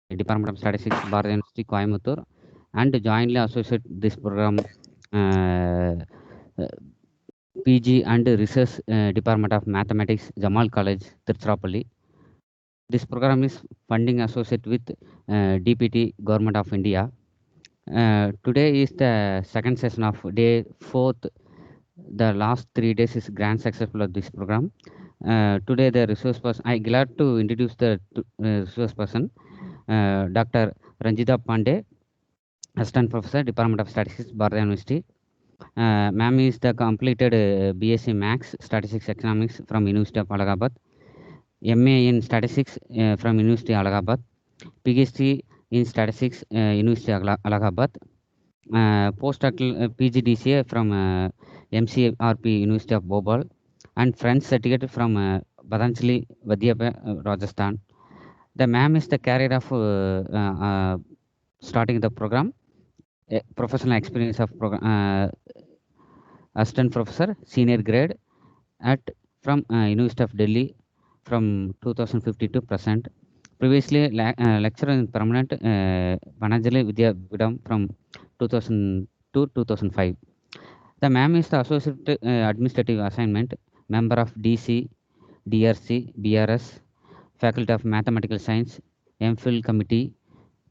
Department of Statistics, Bharathiar University, Coimbatore, and jointly associate this program uh, uh, PG and Research Department of Mathematics, Jamal College, Tiruchirappalli. This program is funding associate with DPT, Government of India. Today is the second session of day fourth. The last 3 days is grand successful of this program. Today the resource person, I glad to introduce the resource person, Dr. Ranjita Pandey, Assistant Professor, Department of Statistics, Bharathiar University. Ma'am is the completed BSc Max Statistics Economics from University of Allahabad, MA in Statistics from University of Allahabad, PhD in Statistics, University of Allahabad, postdoctoral PGDCA from MCRP, University of Bhopal, and French certificate from Patanjali Vidyapith, Rajasthan. The ma'am is the carrier of starting the program, professional experience of assistant professor, senior grade at from University of Delhi from 2050 to present. Previously, lecturer in permanent Patanjali Vidyapith from 2000 to 2005. The ma'am is the associate administrative assignment, member of DC, DRC, BRS, Faculty of Mathematical Science, MPhil Committee,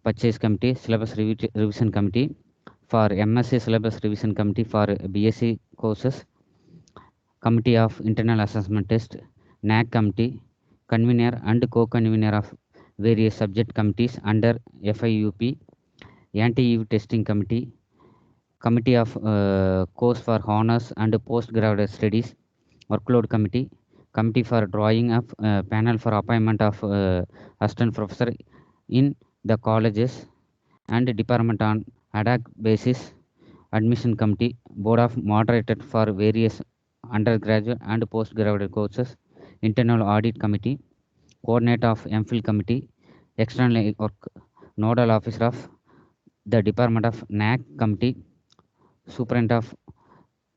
Purchase Committee, Syllabus Revision Committee, for MSc Syllabus Revision Committee for BSc courses, Committee of Internal Assessment Test, NAC Committee, convener and co-convener of various subject committees under FIUP, Anti-Eve Testing Committee, Committee of Course for Honors and Postgraduate Studies, Workload Committee, Committee for Drawing Up, Panel for Appointment of Assistant Professor in the colleges and Department on ad hoc basis, Admission Committee, Board of Moderated for various undergraduate and postgraduate courses, Internal Audit Committee, Coordinator of MPhil Committee, External Work, Nodal Officer of the Department of NAC Committee, Superintendent of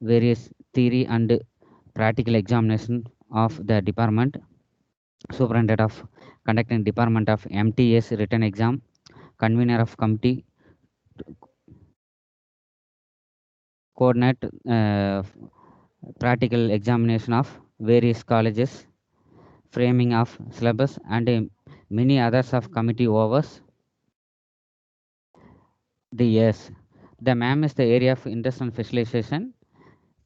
various theory and practical examination of the department, Superintendent of conducting Department of MTS written exam, convener of committee, coordinate practical examination of various colleges, framing of syllabus, and many others of committee overs the years. The MAM is the area of interest and specialization,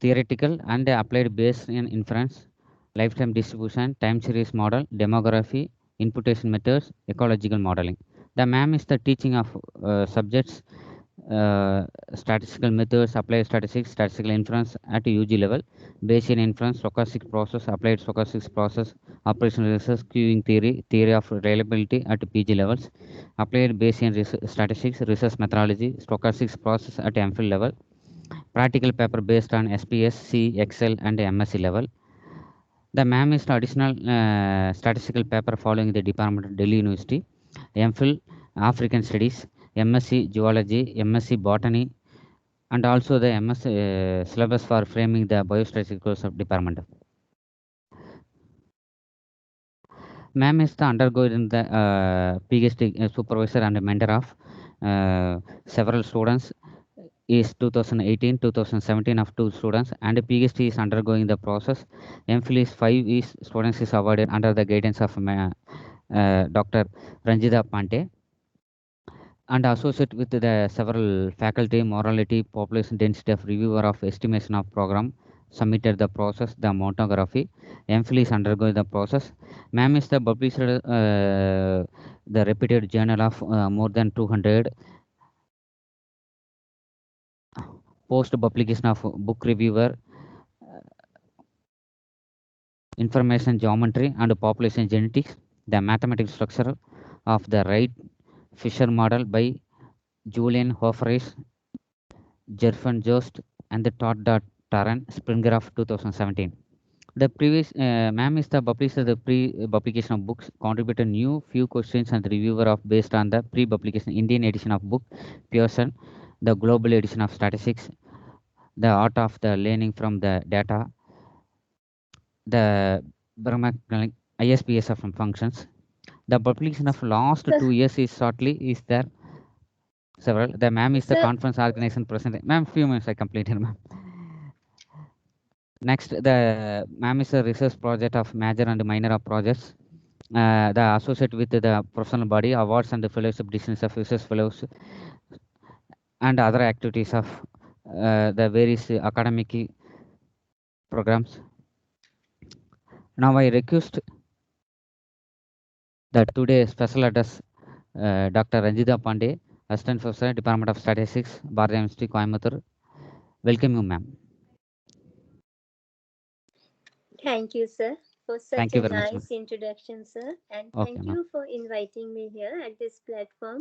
theoretical and applied based in inference, lifetime distribution, time series model, demography, imputation methods, ecological modeling. The MAM is the teaching of subjects, statistical methods, applied statistics, statistical inference at UG level, Bayesian inference, stochastic process, applied stochastic process, operational research, queuing theory, theory of reliability at PG levels, applied Bayesian statistics, research methodology, stochastic process at MPhil level, practical paper based on SPS, C, Excel, and MSc level. The MAM is the additional statistical paper following the Department of Delhi University, MPhil, African Studies, MSc Geology, MSc Botany, and also the MS syllabus for framing the biostatistics course of department. MAM is the undergoing the PhD supervisor and mentor of several students. Is 2018, 2017 of 2 students, and PhD is undergoing the process. MPhil is 5 is students is awarded under the guidance of Dr. Ranjita Pandey, and associate with the several faculty, morality, population density of reviewer of estimation of program, submitted the process, the monography. MPhil is undergoing the process. MAM is the publisher, the reputed journal of more than 200, post publication of book reviewer, information geometry and population genetics, the mathematical structure of the Wright Fisher model by Julian Hofreis, Jerfen Jost, and the Todd Taran Springer of 2017. The previous MAM is the publisher the pre-publication of books, contributed new few questions and reviewer of based on the pre-publication Indian edition of book Pearson, the global edition of statistics, the art of the learning from the data, the ISPS of functions, The publication of last 2 years is shortly is there several. The ma'am is the Sir, conference organization president. Ma'am, few minutes I completed, ma'am. Next, the ma'am is a research project of major and minor of projects. The associate with the professional body awards and the fellowship decisions of research fellows and other activities of the various academic programs. Now I request the today special address Dr. Ranjita Pandey, Assistant Professor, Department of Statistics, Bharathiar University, Coimbatore. Welcome you, ma'am. thank you, sir, for such Thank you a very much, ma'am. nice introduction, sir. And Okay, thank ma'am. you for inviting me here at this platform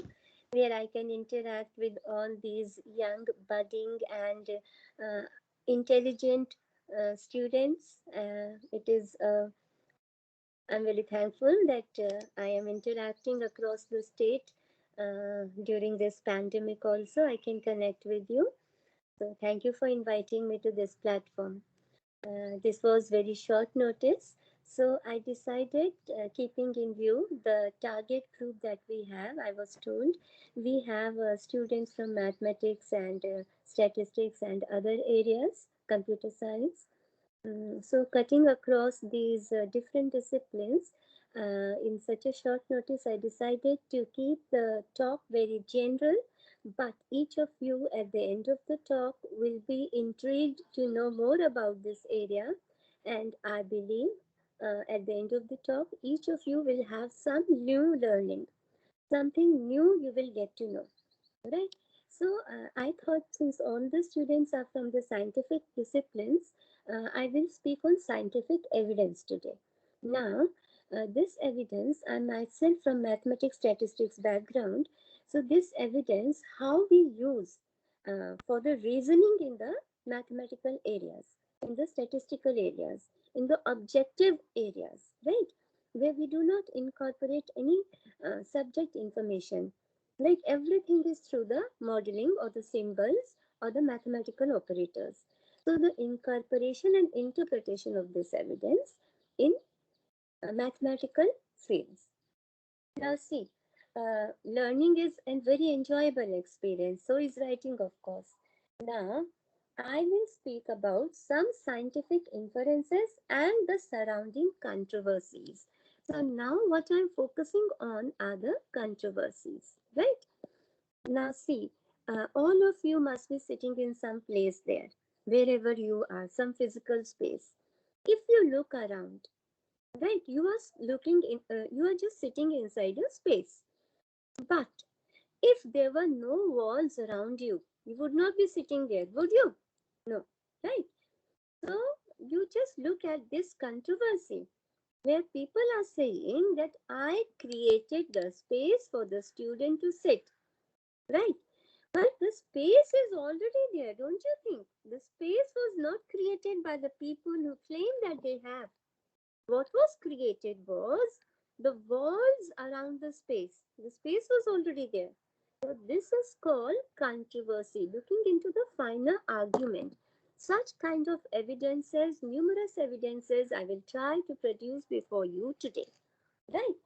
where I can interact with all these young, budding, and uh, intelligent students. I'm very thankful that I am interacting across the state during this pandemic. Also, I can connect with you. So, thank you for inviting me to this platform. This was very short notice, so I decided, keeping in view the target group that we have, I was told we have students from mathematics and statistics and other areas, computer science. So, cutting across these different disciplines in such a short notice, I decided to keep the talk very general. But each of you at the end of the talk will be intrigued to know more about this area. And I believe at the end of the talk, each of you will have some new learning, something new you will get to know. Right. So I thought since all the students are from the scientific disciplines, I will speak on scientific evidence today. Now, this evidence, I myself from mathematics statistics background, so this evidence, how we use for the reasoning in the mathematical areas, in the statistical areas, in the objective areas, right? Where we do not incorporate any subject information, like everything is through the modeling or the symbols or the mathematical operators. So the incorporation and interpretation of this evidence in mathematical fields. Now see, learning is a very enjoyable experience. So is writing, of course. Now, I will speak about some scientific inferences and the surrounding controversies. So now what I'm focusing on are the controversies, right? Now, see, all of you must be sitting in some place there, wherever you are, some physical space. If you look around, right, you are just sitting inside a space. But if there were no walls around you, you would not be sitting there, would you? No, right? So, you just look at this controversy where people are saying that I created the space for the student to sit, right? But the space is already there, don't you think? The space was not created by the people who claim that they have. What was created was the walls around the space. The space was already there. So this is called controversy, looking into the finer argument. Such kind of evidences, numerous evidences, I will try to produce before you today. Right?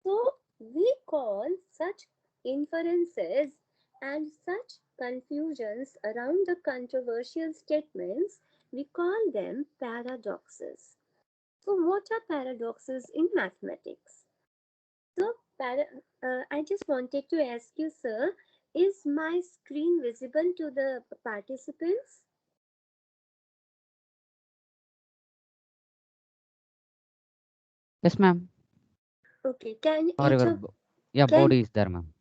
So we call such inferences and such confusions around the controversial statements, we call them paradoxes. So what are paradoxes in mathematics? So I just wanted to ask you, sir, is my screen visible to the participants? Yes, ma'am. Okay, can Or each your of yeah, can body is there, ma'am.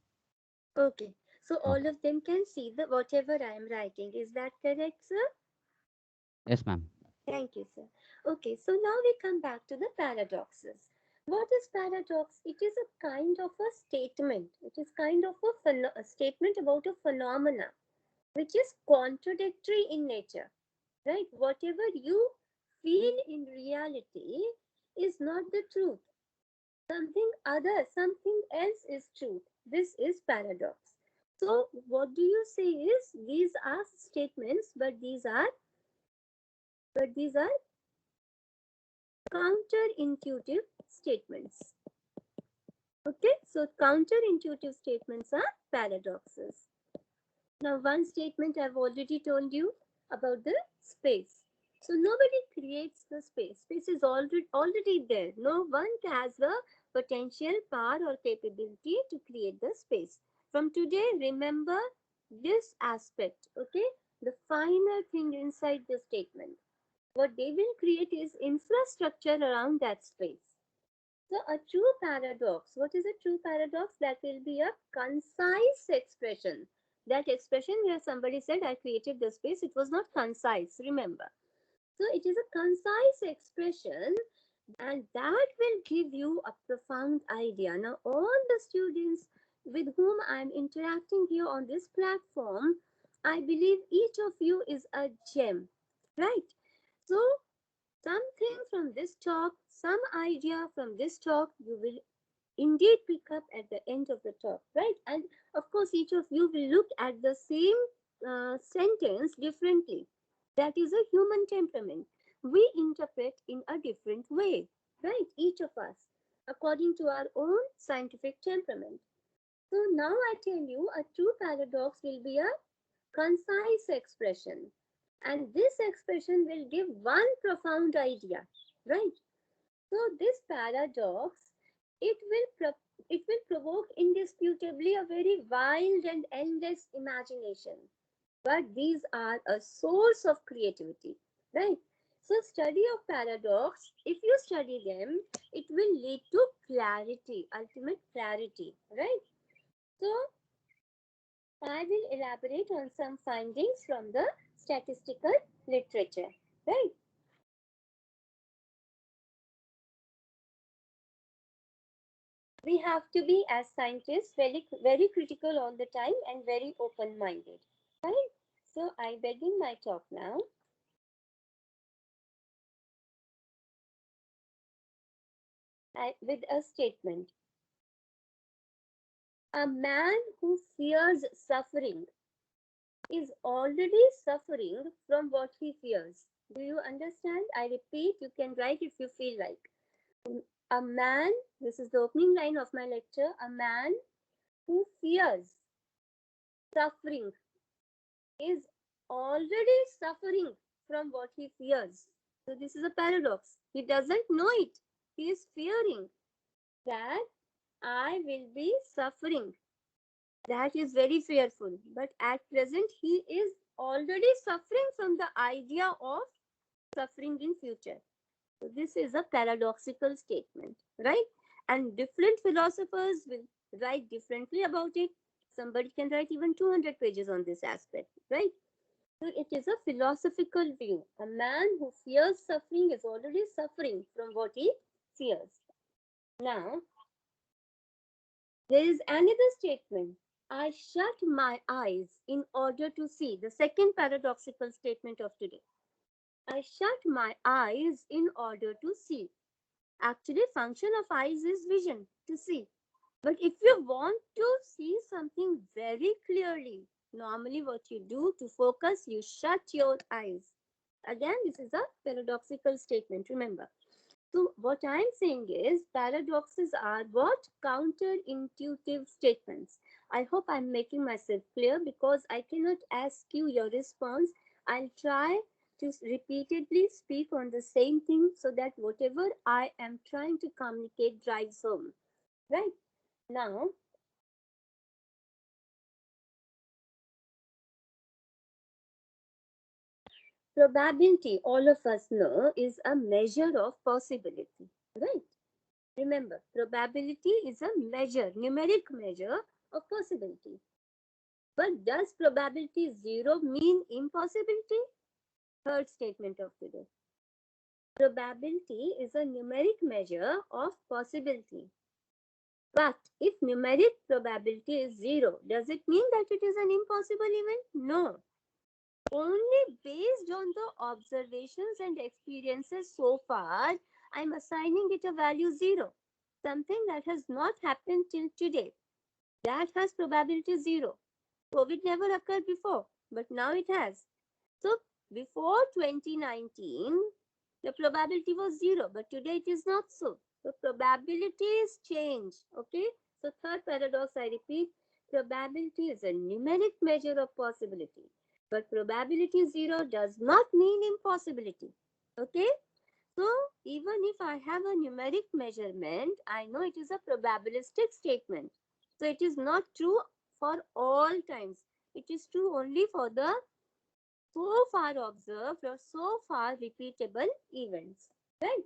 okay. So all Okay. of them can see the whatever I am writing. Is that correct, sir? Yes, ma'am. Thank you, sir. Okay, so now we come back to the paradoxes. What is paradox? It is a kind of a statement. It is kind of a statement about a phenomena which is contradictory in nature, right? Whatever you feel in reality is not the truth. Something else is truth. This is paradox. So, what do you say is these are statements, but these are counterintuitive statements. Okay, so counterintuitive statements are paradoxes. Now, one statement I've already told you about the space. So nobody creates the space. Space is already there. No one has the potential, power, or capability to create the space. From today, remember this aspect. Okay, the finer thing inside the statement. What they will create is infrastructure around that space. So a true paradox, what is a true paradox? That will be a concise expression. That expression where somebody said, I created the space, it was not concise, remember. So it is a concise expression and that will give you a profound idea. Now, all the students with whom I'm interacting here on this platform, I believe each of you is a gem, right? So something from this talk, some idea from this talk, you will indeed pick up at the end of the talk, right? And of course, each of you will look at the same sentence differently. That is a human temperament. We interpret in a different way, right? Each of us, according to our own scientific temperament. So now I tell you, a true paradox will be a concise expression. And this expression will give one profound idea, right? So this paradox, it will it will provoke indisputably a very wild and endless imagination. But these are a source of creativity, right? So study of paradox, if you study them, it will lead to clarity, ultimate clarity, right? So I will elaborate on some findings from the statistical literature, right? We have to be, as scientists, very critical all the time and very open minded, right? So I begin my talk now with a statement. A man who fears suffering is already suffering from what he fears. Do you understand? I repeat, you can write if you feel like. A man, this is the opening line of my lecture, a man who fears suffering is already suffering from what he fears. So this is a paradox. He doesn't know it. He is fearing that I will be suffering. That is very fearful. But at present, he is already suffering from the idea of suffering in future. So this is a paradoxical statement, right? And different philosophers will write differently about it. Somebody can write even 200 pages on this aspect, right? So it is a philosophical view. A man who fears suffering is already suffering from what he fears. Now, there is another statement. I shut my eyes in order to see. The second paradoxical statement of today. I shut my eyes in order to see. Actually, function of eyes is vision, to see. But if you want to see something very clearly, normally what you do to focus, you shut your eyes. Again, this is a paradoxical statement, remember. So what I'm saying is paradoxes are what? Counterintuitive statements. I hope I'm making myself clear because I cannot ask you your response. I'll try to repeatedly speak on the same thing so that whatever I am trying to communicate drives home. Right? Now, probability, all of us know, is a measure of possibility. Right? Remember, probability is a measure, numeric measure of possibility. But does probability zero mean impossibility? Third statement of today. Probability is a numeric measure of possibility. But if numeric probability is zero, does it mean that it is an impossible event? No. Only based on the observations and experiences so far, I'm assigning it a value zero. Something that has not happened till today. That has probability zero. COVID never occurred before, but now it has. So before 2019, the probability was zero, but today it is not so. So probabilities change. Okay. So third paradox, I repeat, probability is a numeric measure of possibility. But probability zero does not mean impossibility. Okay. So even if I have a numeric measurement, I know it is a probabilistic statement. So it is not true for all times. It is true only for the so far observed or so far repeatable events. Right?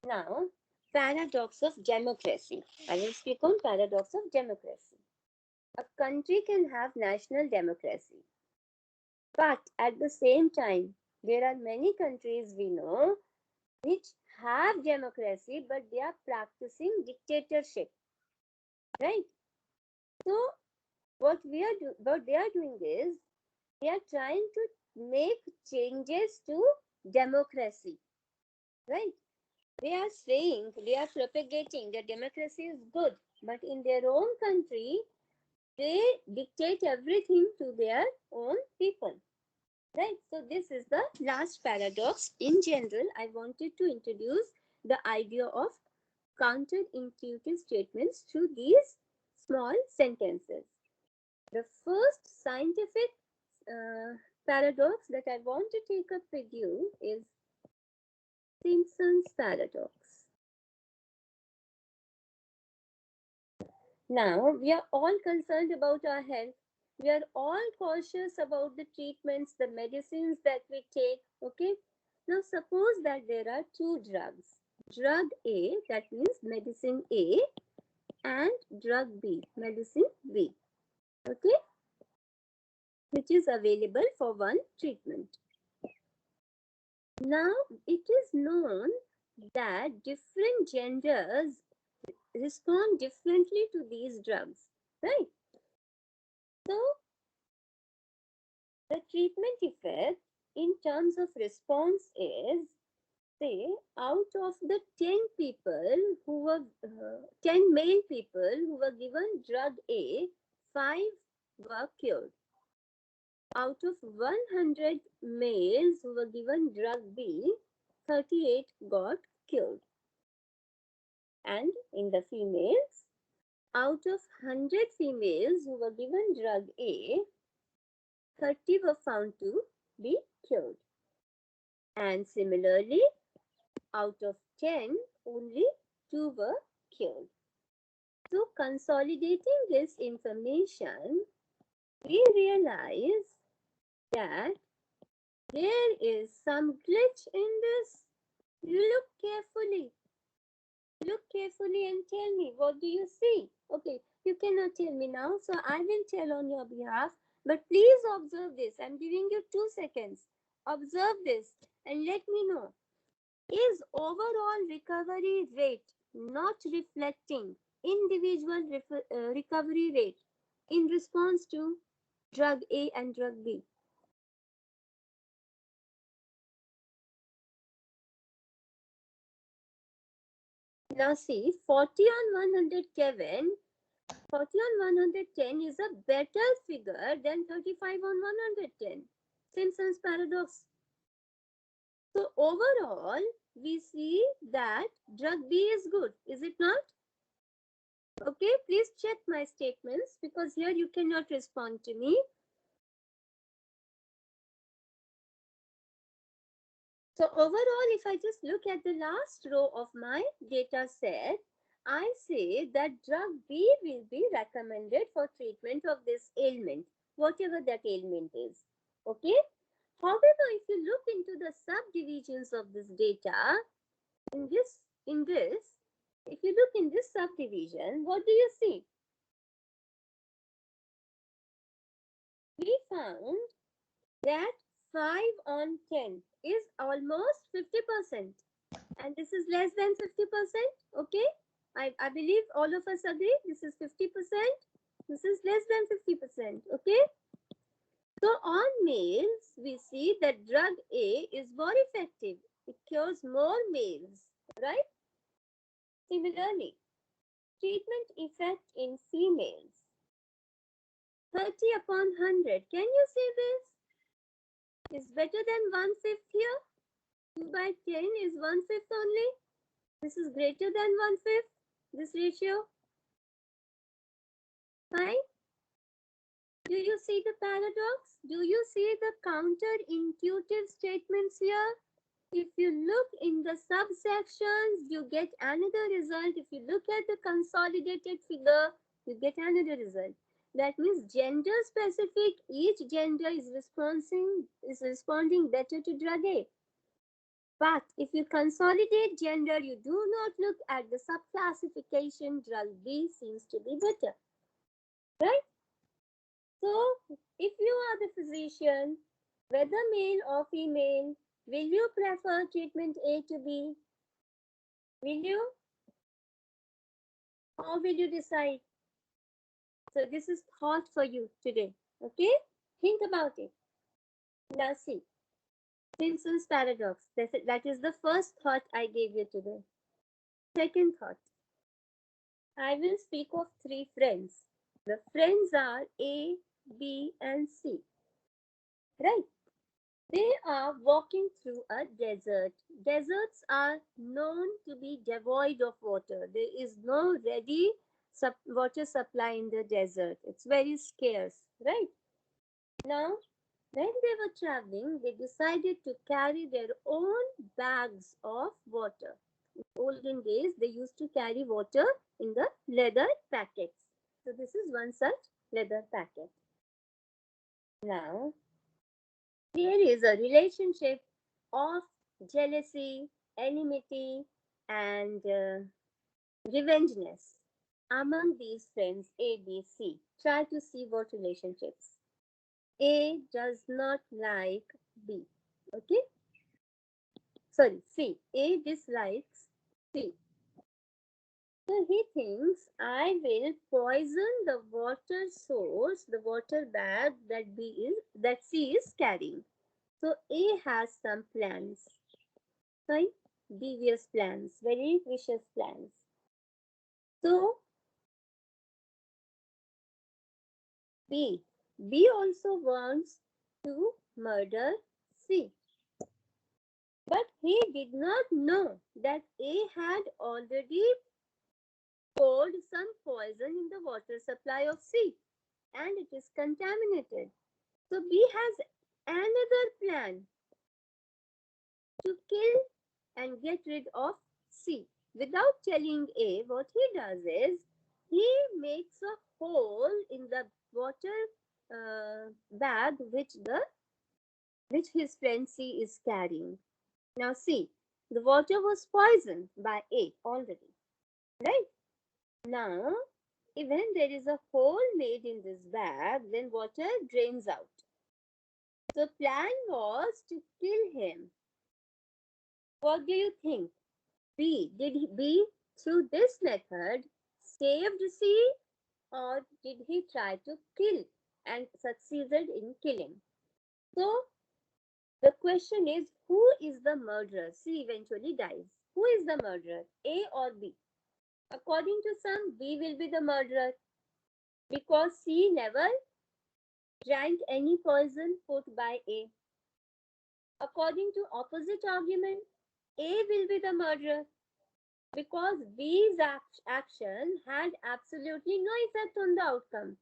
Now, paradox of democracy. I will speak on paradox of democracy. A country can have national democracy, but at the same time, there are many countries we know which have democracy, but they are practicing dictatorship, right? So what they are doing is they are trying to make changes to democracy, right? They are saying, they are propagating that democracy is good, but in their own country, they dictate everything to their own people, right? So this is the last paradox. In general, I wanted to introduce the idea of counterintuitive statements through these small sentences. The first scientific paradox that I want to take up with you is Simpsons Paradox. Now, we are all concerned about our health. We are all cautious about the treatments, the medicines that we take. Okay. Now, suppose that there are two drugs. Drug A, that means medicine A, and drug B, medicine B. Okay. Which is available for one treatment. Now, it is known that different genders respond differently to these drugs, right? So, the treatment effect in terms of response is, say, out of the 10 people who were 10 male people who were given drug A, 5 were cured. Out of 100 males who were given drug B, 38 got cured. And in the females, out of 100 females who were given drug A, 30 were found to be cured. And similarly, out of 10, only 2 were cured. So, consolidating this information, we realize that there is some glitch in this. Look carefully. Look carefully and tell me, what do you see? Okay, you cannot tell me now, so I will tell on your behalf. But please observe this. I'm giving you 2 seconds. Observe this and let me know. Is overall recovery rate not reflecting individual recovery rate in response to drug A and drug B? Now see, 40 on 100 Kevin, 40 on 110 is a better figure than 35 on 110. Simpsons Paradox. So overall, we see that drug B is good, is it not? Okay, please check my statements because here you cannot respond to me. So overall, if I just look at the last row of my data set, I say that drug B will be recommended for treatment of this ailment, whatever that ailment is. Okay. However, if you look into the subdivisions of this data, in this, if you look in this subdivision, what do you see? We found that 5 on 10 is almost 50%. And this is less than 50%. Okay. I believe all of us agree this is 50%. This is less than 50%. Okay. So on males, we see that drug A is more effective. It cures more males, right? Similarly, treatment effect in females, 30 upon 100. Can you see this? Is better than 1/5 here. 2 by 10 is 1/5 only. This is greater than 1/5, this ratio. Fine. Do you see the paradox? Do you see the counterintuitive statements here? If you look in the subsections, you get another result. If you look at the consolidated figure, you get another result. That means gender specific, each gender is responding better to drug A. But if you consolidate gender, you do not look at the subclassification, drug B seems to be better. Right? So, if you are the physician, whether male or female, will you prefer treatment A to B? Will you? How will you decide? So, this is thought for you today. Okay? Think about it. Now, see. Simpsons Paradox. That is the first thought I gave you today. Second thought. I will speak of three friends. The friends are A, B, and C. Right? They are walking through a desert. Deserts are known to be devoid of water. There is no ready water supply in the desert. It's very scarce, right? Now, when they were traveling, they decided to carry their own bags of water. In olden days, they used to carry water in the leather packets. So this is one such leather packet. Now, there is a relationship of jealousy, enmity, and revengeness among these friends A, B, C. Try to see what relationships. A does not like B. Okay? Sorry, C. A dislikes C. So he thinks I will poison the water source, the water bag that C is carrying. So A has some plans, right? Devious plans, very vicious plans. So B also wants to murder C. But he did not know that A had already poured some poison in the water supply of C and it is contaminated. So B has another plan to kill and get rid of C. Without telling A, what he does is he makes a hole in the water bag which his friend C is carrying. Now see, the water was poisoned by A already, right? Now, when there is a hole made in this bag, then water drains out. So plan was to kill him. What do you think? B through this method saved C or did he try to kill and succeeded in killing? So the question is, who is the murderer? C eventually dies. Who is the murderer? A or B? According to some, B will be the murderer because C never drank any poison put by A. According to opposite argument, A will be the murderer because B's action had absolutely no effect on the outcome.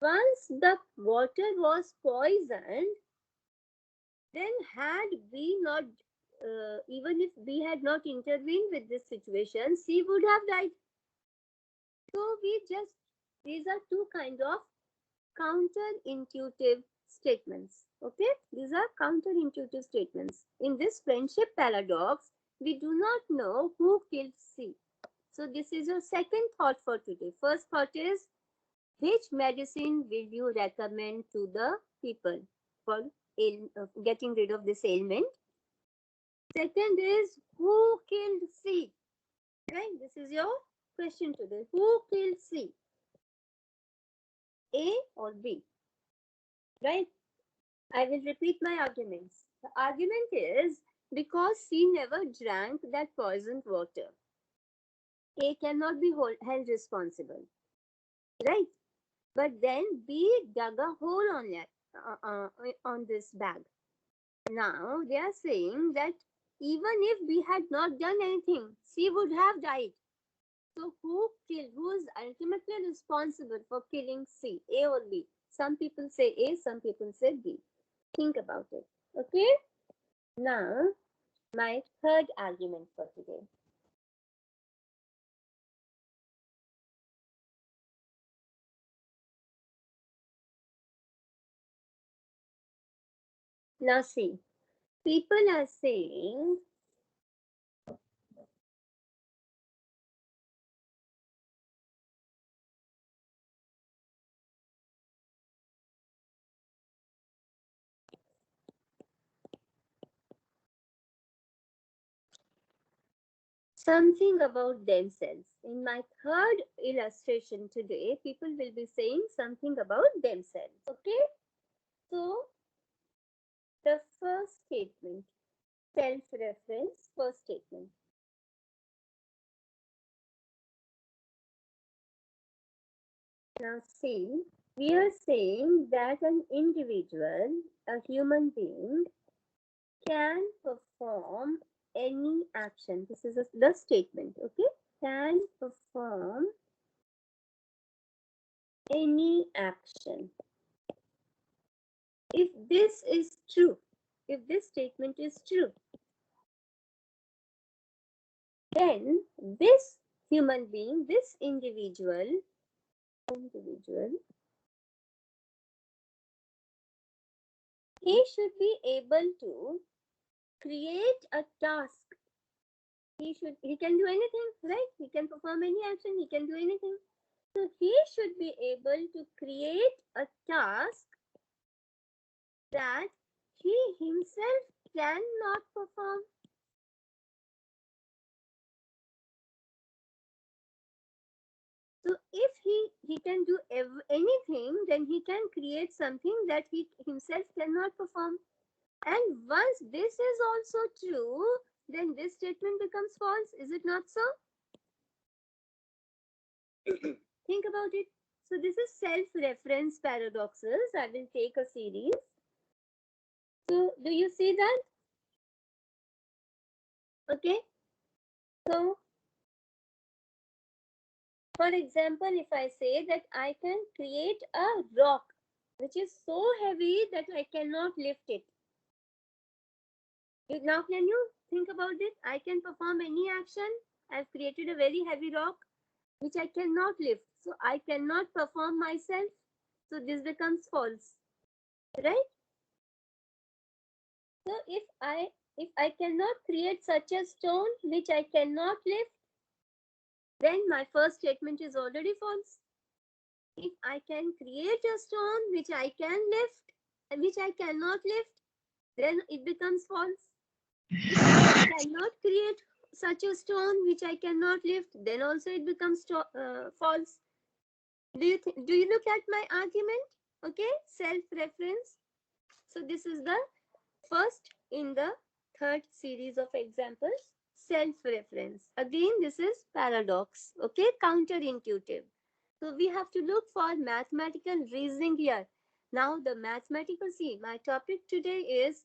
Once the water was poisoned, then had B not, even if B had not intervened with this situation, C would have died. So these are two kinds of counterintuitive statements. Okay, these are counterintuitive statements. In this friendship paradox, we do not know who killed C. So this is your second thought for today. First thought is, which medicine will you recommend to the people for getting rid of this ailment? Second is, who killed C? Right, this is your question today. Who killed C? A or B? Right? I will repeat my arguments. The argument is because C never drank that poisoned water. A cannot be held responsible. Right? But then B dug a hole on on this bag. Now they are saying that even if B had not done anything, C would have died. So who killed? Who is ultimately responsible for killing C, A or B? Some people say A, some people say B. Think about it. Okay? Now, my third argument for today. Now see, people are saying something about themselves. In my third illustration today, people will be saying something about themselves. Okay? So, the first statement, self reference, first statement. Now, see, we are saying that an individual, a human being, can perform any action. This is the statement, okay? Can perform any action. If this is true, if this statement is true, then this human being, this individual, he should be able to create a task. He can do anything, right? He can perform any action, he can do anything. So he should be able to create a task that he himself cannot perform. So if he can do anything, then he can create something that he himself cannot perform. And once this is also true, then this statement becomes false. Is it not so? Think about it. So this is self-reference paradoxes. I will take a series. So do you see that? Okay. So for example, if I say that I can create a rock which is so heavy that I cannot lift it. Now can you think about it? I can perform any action. I've created a very heavy rock which I cannot lift. So I cannot perform myself. So this becomes false. Right? So if I cannot create such a stone which I cannot lift, then my first statement is already false. If I can create a stone which I can lift and which I cannot lift, then it becomes false. If I cannot create such a stone which I cannot lift, then also it becomes false. Do you look at my argument? Okay, self-reference. So this is the first in the third series of examples, self-reference. Again, this is paradox, okay, counterintuitive. So we have to look for mathematical reasoning here. Now the mathematical, see, my topic today is,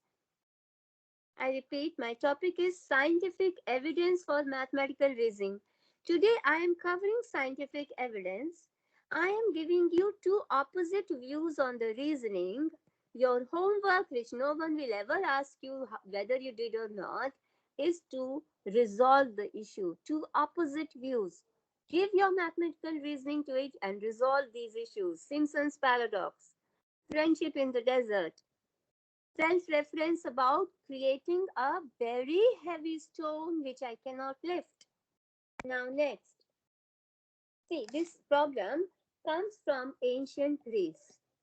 I repeat, my topic is scientific evidence for mathematical reasoning. Today I am covering scientific evidence. I am giving you two opposite views on the reasoning. Your homework, which no one will ever ask you whether you did or not, is to resolve the issue. Two opposite views. Give your mathematical reasoning to it and resolve these issues. Simpsons Paradox, friendship in the desert, self-reference about creating a very heavy stone which I cannot lift. Now next, see, this problem comes from ancient Greece.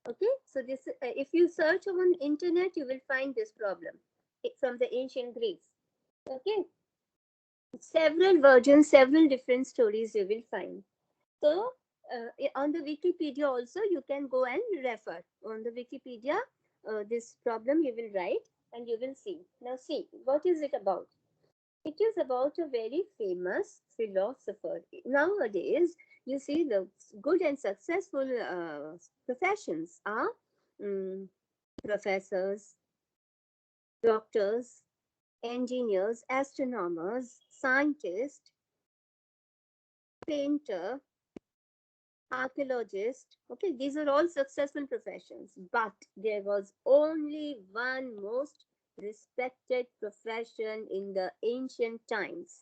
Okay, so this if you search on internet, you will find this problem. It's from the ancient Greece. Okay, several versions, several different stories you will find. So on the Wikipedia also you can go and refer. On the Wikipedia, this problem you will write and you will see. Now see, what is it about? It is about a very famous philosopher. Nowadays, you see the good and successful professions are professors, doctors, engineers, astronomers, scientists, painter, archaeologist. Okay, these are all successful professions, but there was only one most respected profession in the ancient times,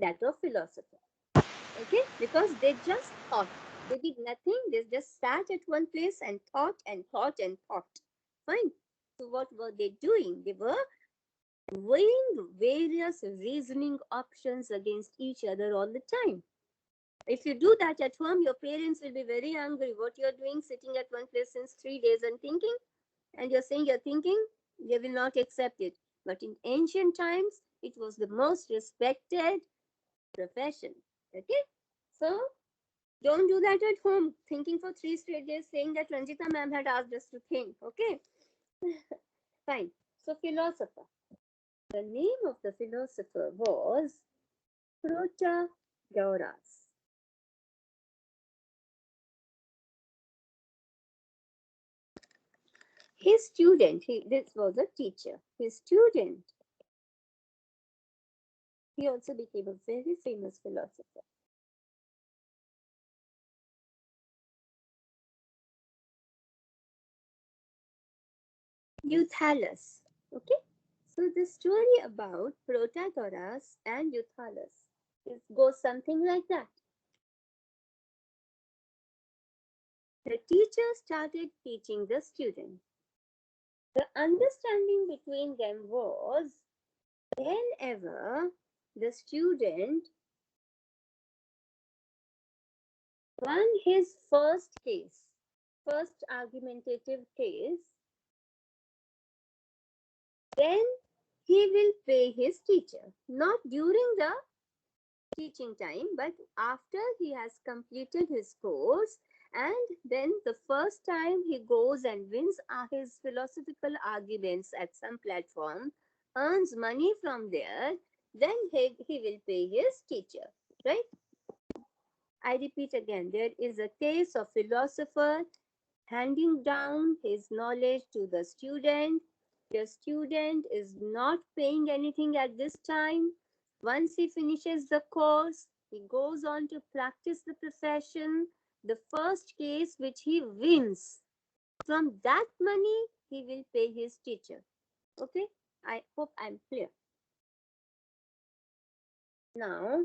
that of philosopher. Okay, because they just thought. They did nothing, they just sat at one place and thought and thought and thought. Fine. So, what were they doing? They were weighing various reasoning options against each other all the time. If you do that at home, your parents will be very angry. What you're doing, sitting at one place since 3 days and thinking, and you're saying you're thinking, they will not accept it. But in ancient times, it was the most respected profession. Okay? So don't do that at home, thinking for 3 straight days, saying that Ranjita ma'am had asked us to think. Okay? Fine. So, philosopher. The name of the philosopher was Protagoras. His student, this was a teacher. His student, he also became a very famous philosopher. Euthyphro. Okay? So the story about Protagoras and Euthyphro goes something like that. The teacher started teaching the student. The understanding between them was whenever the student won his first argumentative case, then he will pay his teacher, not during the teaching time, but after he has completed his course. And then the first time he goes and wins his philosophical arguments at some platform, earns money from there, then he will pay his teacher, right? I repeat again, there is a case of philosopher handing down his knowledge to the student. The student is not paying anything at this time. Once he finishes the course, he goes on to practice the profession. The first case which he wins, from that money, he will pay his teacher. Okay? I hope I'm clear. Now,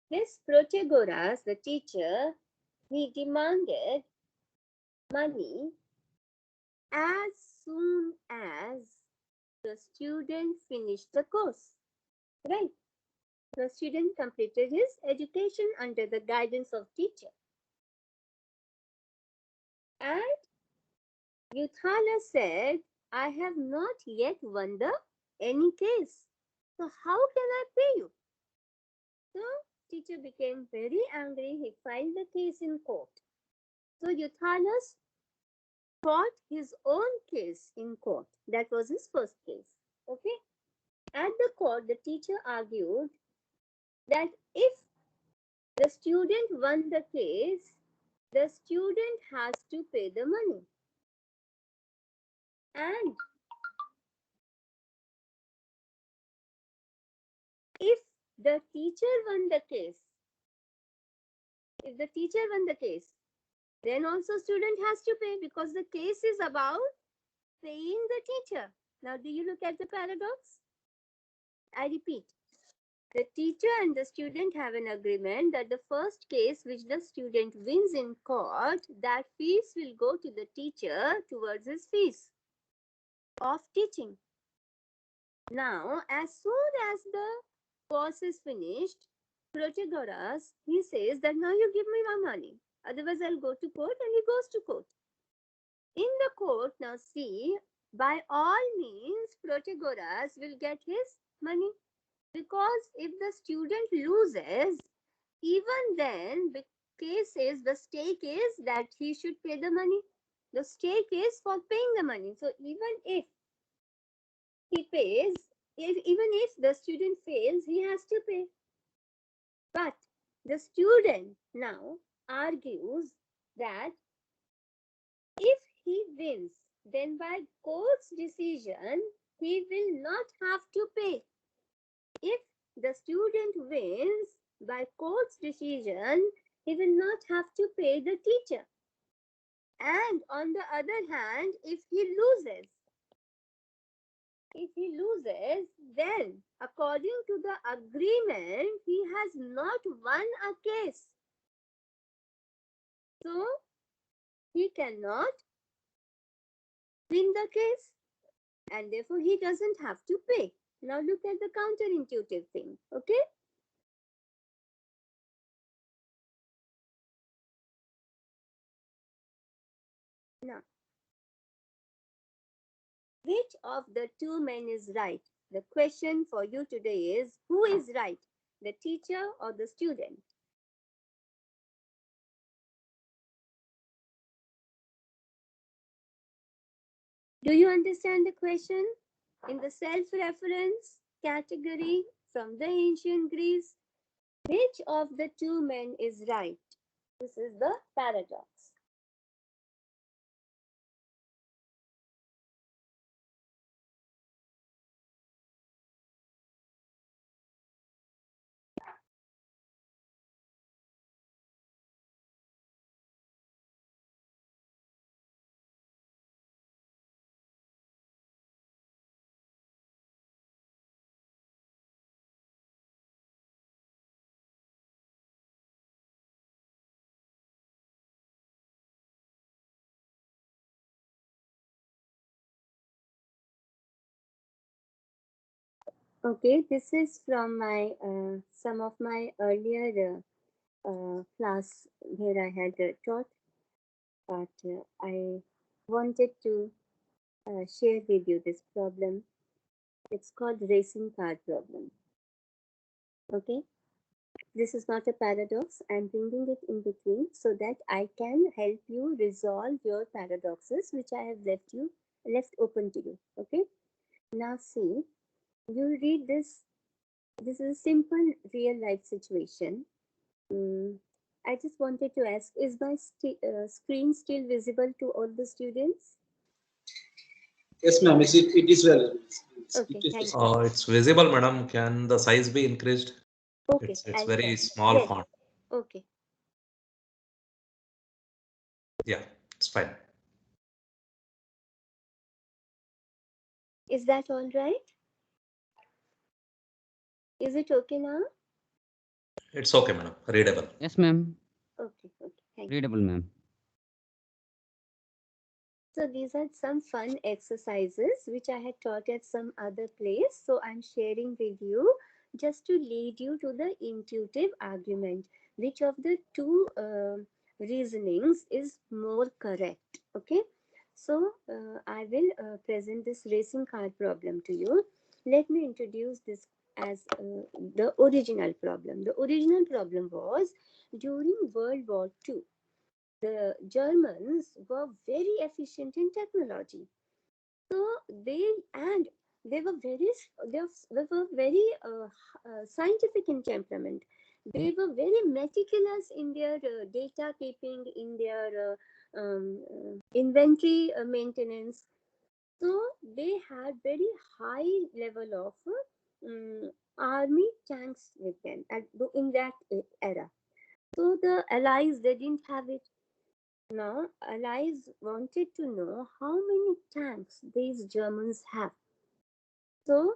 this Protagoras, the teacher, he demanded money as soon as the student finished the course. Right? The student completed his education under the guidance of teacher. And Yuthala said, I have not yet won any case. So how can I pay you? So teacher became very angry. He filed the case in court. So Yuthalas fought his own case in court. That was his first case. Okay. At the court, the teacher argued that if the student won the case, the student has to pay the money. And if the teacher won the case, if the teacher won the case, then also student has to pay, because the case is about paying the teacher. Now, do you look at the paradox? I repeat, the teacher and the student have an agreement that the first case which the student wins in court, that fees will go to the teacher towards his fees of teaching. Now, as soon as the course is finished, Protagoras, he says that now you give me my money. Otherwise, I'll go to court, and he goes to court. In the court, now see, by all means, Protagoras will get his money. Because if the student loses, even then, the case is, the stake is that he should pay the money. The stake is for paying the money. So even if he pays, even if the student fails, he has to pay. But the student now argues that if he wins, then by court's decision, he will not have to pay. If the student wins by court's decision, he will not have to pay the teacher. And on the other hand, if he loses, then according to the agreement, he has not won a case. So he cannot win the case and therefore he doesn't have to pay. Now look at the counterintuitive thing, okay? Now, which of the two men is right? The question for you today is, who is right, the teacher or the student? Do you understand the question? In the self-reference category from the ancient Greece, which of the two men is right? This is the paradox. Okay, this is from my some of my earlier class where I had taught, but I wanted to share with you this problem. It's called racing car problem. Okay, this is not a paradox. I'm bringing it in between so that I can help you resolve your paradoxes, which I have left open to you. Okay, now see, you read this. This is a simple real life situation. Mm, I just wanted to ask, is my screen still visible to all the students? Yes, ma'am. It is well. Okay, It is thank visible. you. It's visible, madam. Can the size be increased? Okay, It's I'll very try. small Yes, font. okay. Yeah, it's fine. Is that all right? Is it okay now? It's okay, madam. Readable. Yes, ma'am. Okay, okay, thank you. Readable, ma'am. So these are some fun exercises which I had taught at some other place. So I'm sharing with you just to lead you to the intuitive argument. Which of the two reasonings is more correct? Okay. So I will present this racing car problem to you. Let me introduce this as the original problem. The original problem was during World War II, the Germans were very efficient in technology. So they were very they were very scientific in temperament. They were very meticulous in their data keeping, in their inventory maintenance. So they had very high level of army tanks with them in that era. So the Allies, they didn't have it. Now, Allies wanted to know how many tanks these Germans have. So,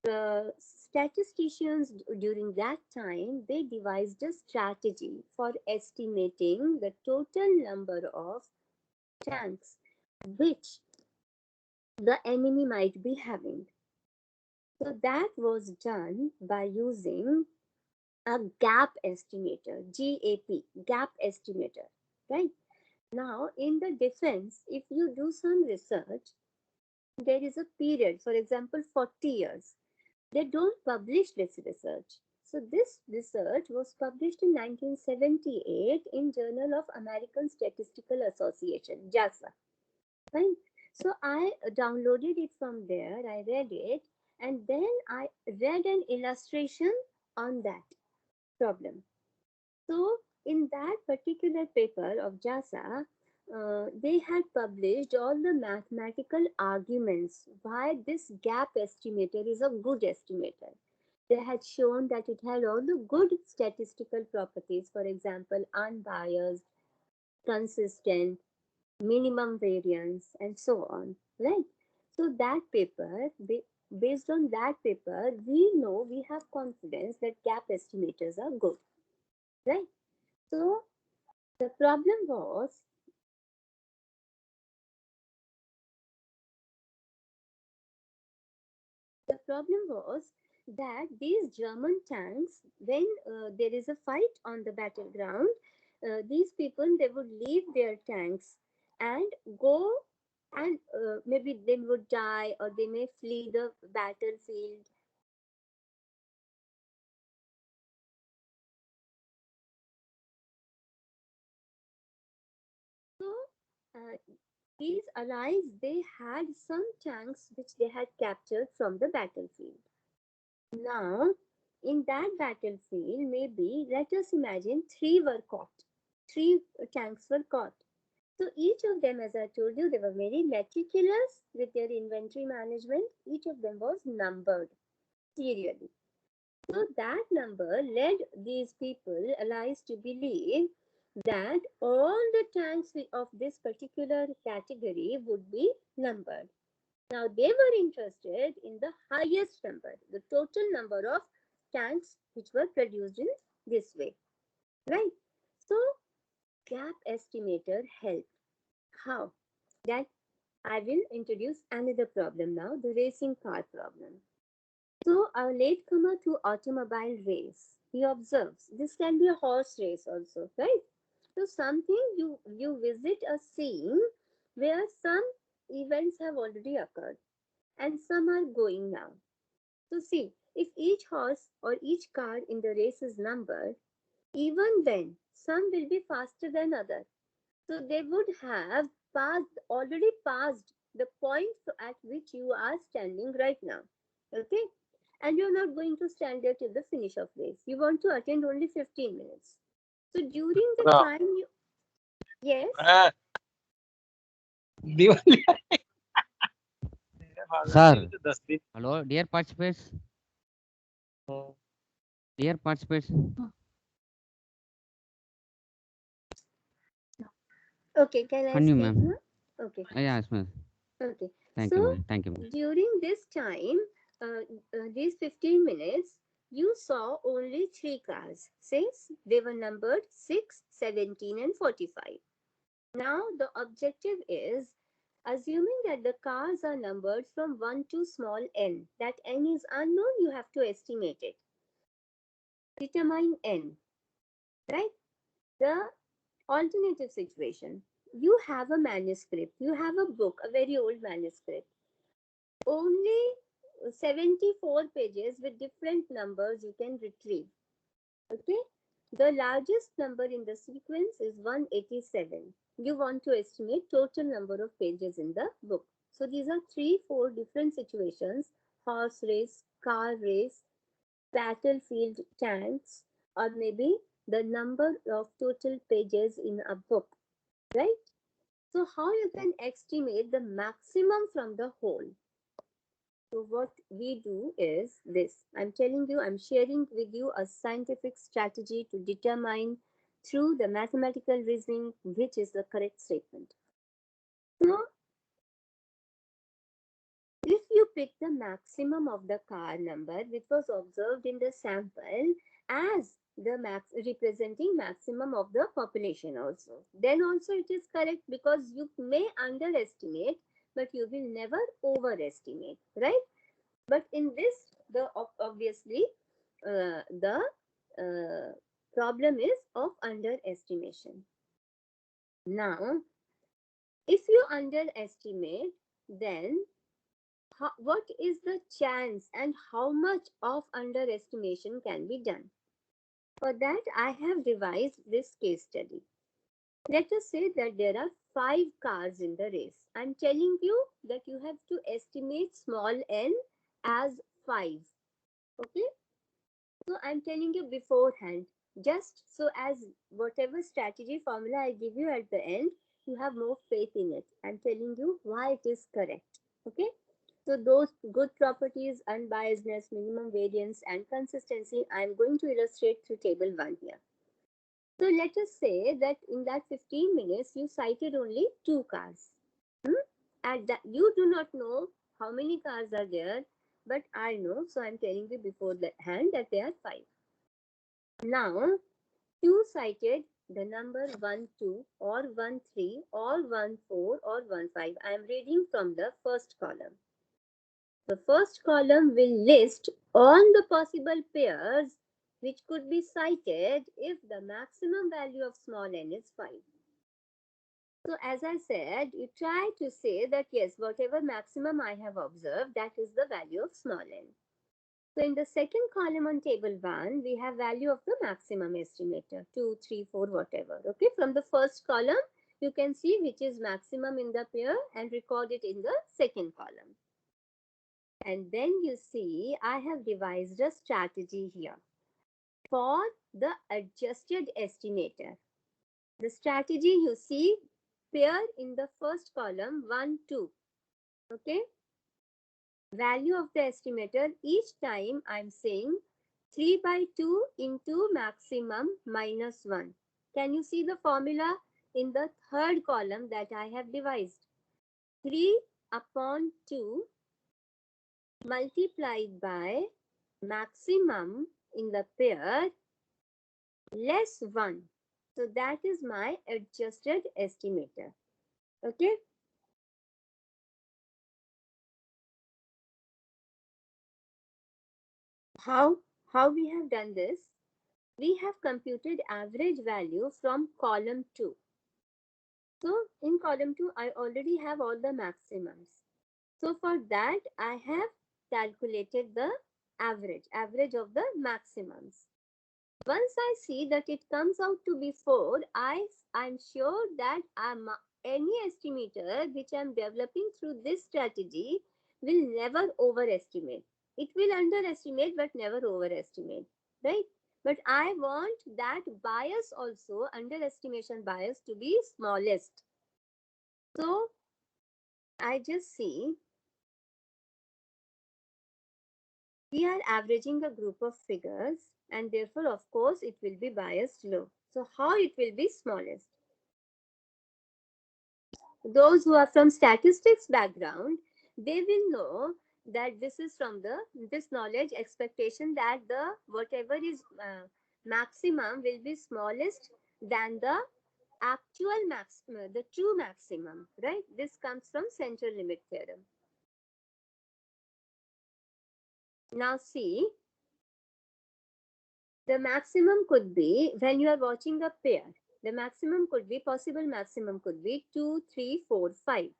the statisticians during that time, they devised a strategy for estimating the total number of tanks which the enemy might be having. So that was done by using a gap estimator, GAP, gap estimator, right? Now, in the defense, if you do some research, there is a period, for example, 40 years. They don't publish this research. So this research was published in 1978 in Journal of American Statistical Association, JASA. Fine. So I downloaded it from there, I read it, and then I read an illustration on that problem. So in that particular paper of JASA, they had published all the mathematical arguments why this gap estimator is a good estimator. They had shown that it had all the good statistical properties, for example, unbiased, consistent, minimum variance, and so on, right? So that paper, based on that paper, we know, we have confidence that gap estimators are good, right? So the problem was that these German tanks, when there is a fight on the battleground, these people, they would leave their tanks and go, and maybe they would die or they may flee the battlefield. So uh, these allies, they had some tanks which they had captured from the battlefield. Now, in that battlefield, maybe let us imagine three were caught. Three tanks were caught. So each of them, as I told you, they were very meticulous with their inventory management. Each of them was numbered serially. So that number led these people, allies, to believe that all the tanks of this particular category would be numbered. Now they were interested in the highest number, the total number of tanks which were produced in this way, right? So gap estimator helped. How? That I will introduce another problem now, the racing car problem. So our latecomer to automobile race, he observes this can be a horse race also, right? So something, you visit a scene where some events have already occurred and some are going now. So see, if each horse or each car in the race is numbered, even then some will be faster than other. So they would have already passed the point at which you are standing right now. Okay? And you're not going to stand there till the finish of race. You want to attend only 15 minutes. So during the No. time you, yes, Diwali. Sir, hello, dear participants. Dear participants. okay, can I Continue, speak ma'am. now? Okay, Yes, ma'am. okay. Thank So you, ma'am. Thank you, ma'am. during this time, these 15 minutes, you saw only three cars. Since they were numbered 6, 17, and 45. Now the objective is, assuming that the cars are numbered from 1 to small n, that n is unknown, you have to estimate it. Determine n, right? The alternative situation, you have a manuscript, you have a book, a very old manuscript, only 74 pages with different numbers you can retrieve. Okay, the largest number in the sequence is 187. You want to estimate total number of pages in the book. So these are 3-4 different situations: horse race, car race, battlefield tanks, or maybe the number of total pages in a book, right? So how you can estimate the maximum from the whole? So what we do is this. I'm telling you, I'm sharing with you a scientific strategy to determine through the mathematical reasoning which is the correct statement. So if you pick the maximum of the car number which was observed in the sample as the representing maximum of the population also, then also it is correct, because you may underestimate but you will never overestimate, right? But in this, the obviously the problem is of underestimation. Now, if you underestimate, then what is the chance and how much of underestimation can be done? For that, I have devised this case study. Let us say that there are 5 cars in the race. I'm telling you that you have to estimate small n as 5. Okay? So I'm telling you beforehand, just so as whatever strategy formula I give you at the end, you have more faith in it. I'm telling you why it is correct. Okay. So those good properties, unbiasedness, minimum variance, and consistency, I'm going to illustrate through table 1 here. So let us say that in that 15 minutes, you cited only 2 cars. And that you do not know how many cars are there, but I know, so I'm telling you before the hand that there are 5. Now, you cited the number 1, 2 or 1, 3 or 1, 4 or 1, 5. I am reading from the first column. The first column will list all the possible pairs which could be cited if the maximum value of small n is 5. So as I said, you try to say that yes, whatever maximum I have observed, that is the value of small n. So in the second column on table 1, we have value of the maximum estimator, 2, 3, 4, whatever. Okay, from the first column, you can see which is maximum in the pair and record it in the second column. And then you see, I have devised a strategy here for the adjusted estimator. The strategy you see pair in the first column 1, 2. Okay. Value of the estimator, each time I'm saying 3 by 2 into maximum minus 1. Can you see the formula in the third column that I have devised? 3 upon 2 multiplied by maximum in the pair less 1. So that is my adjusted estimator. Okay. How we have done this? We have computed average value from column 2. So in column 2, I already have all the maximums. So for that, I have calculated the average of the maximums. Once I see that it comes out to be 4, I'm sure that any estimator which I'm developing through this strategy will never overestimate. It will underestimate but never overestimate, right? But I want that bias also, underestimation bias, to be smallest. So I just see we are averaging a group of figures and therefore of course it will be biased low. So how it will be smallest? Those who are from statistics background, they will know that this is from this knowledge expectation that the whatever is maximum will be smallest than the actual maximum, the true maximum, right? This comes from central limit theorem. Now see, the maximum could be when you are watching a pair. The maximum could be, possible maximum could be 2, 3, 4, 5.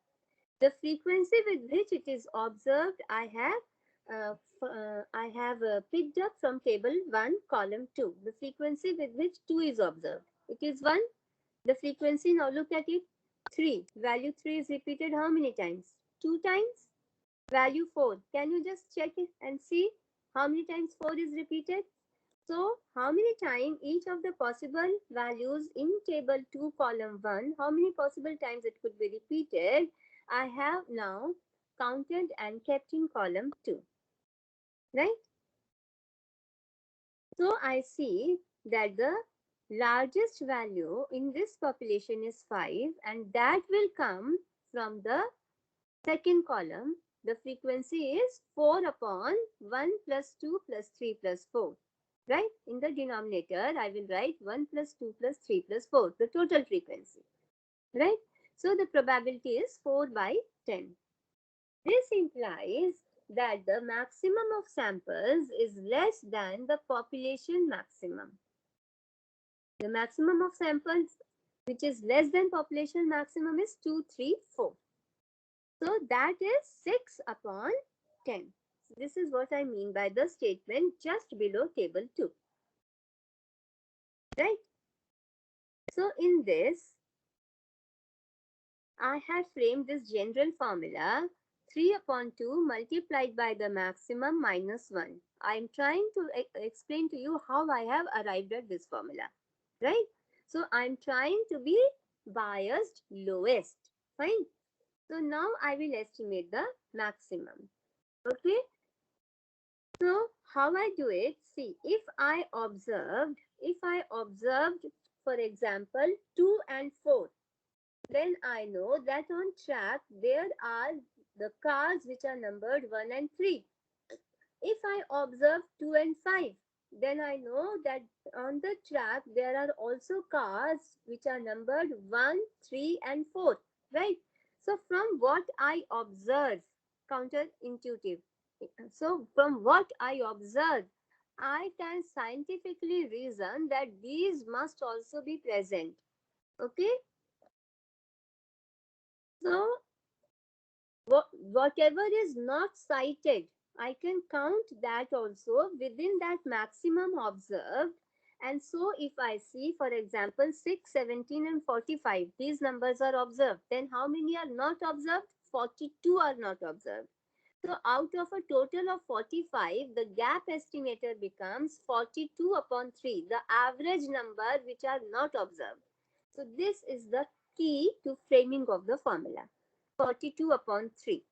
The frequency with which it is observed, I have picked up from table 1, column 2. The frequency with which 2 is observed. It is 1. The frequency, now look at it, 3. Value 3 is repeated how many times? 2 times. Value 4. Can you just check it and see how many times 4 is repeated? So, how many times each of the possible values in table 2, column 1, how many possible times it could be repeated, I have now counted and kept in column 2. Right? So, I see that the largest value in this population is 5 and that will come from the second column. The frequency is 4 upon 1 plus 2 plus 3 plus 4. Right? In the denominator, I will write 1 plus 2 plus 3 plus 4, the total frequency. Right? So the probability is 4 by 10. This implies that the maximum of samples is less than the population maximum. The maximum of samples which is less than population maximum is 2, 3, 4. So that is 6 upon 10. So this is what I mean by the statement just below table 2. Right? So in this, I had framed this general formula 3 upon 2 multiplied by the maximum minus 1. I am trying to explain to you how I have arrived at this formula. Right? So I am trying to be biased lowest. Fine. So now I will estimate the maximum. Okay. So how I do it? See, if I observed, for example, 2 and 4, then I know that on track there are the cars which are numbered 1 and 3. If I observe 2 and 5, then I know that on the track there are also cars which are numbered 1, 3 and 4, right? So from what I observe, counterintuitive. So from what I observe, I can scientifically reason that these must also be present. Okay? So whatever is not cited, I can count that also within that maximum observed. And so if I see, for example, 6, 17 and 45, these numbers are observed, then how many are not observed? 42 are not observed. So out of a total of 45, the gap estimator becomes 42 upon 3, the average number which are not observed. So this is the key to framing of the formula. 42 upon 3.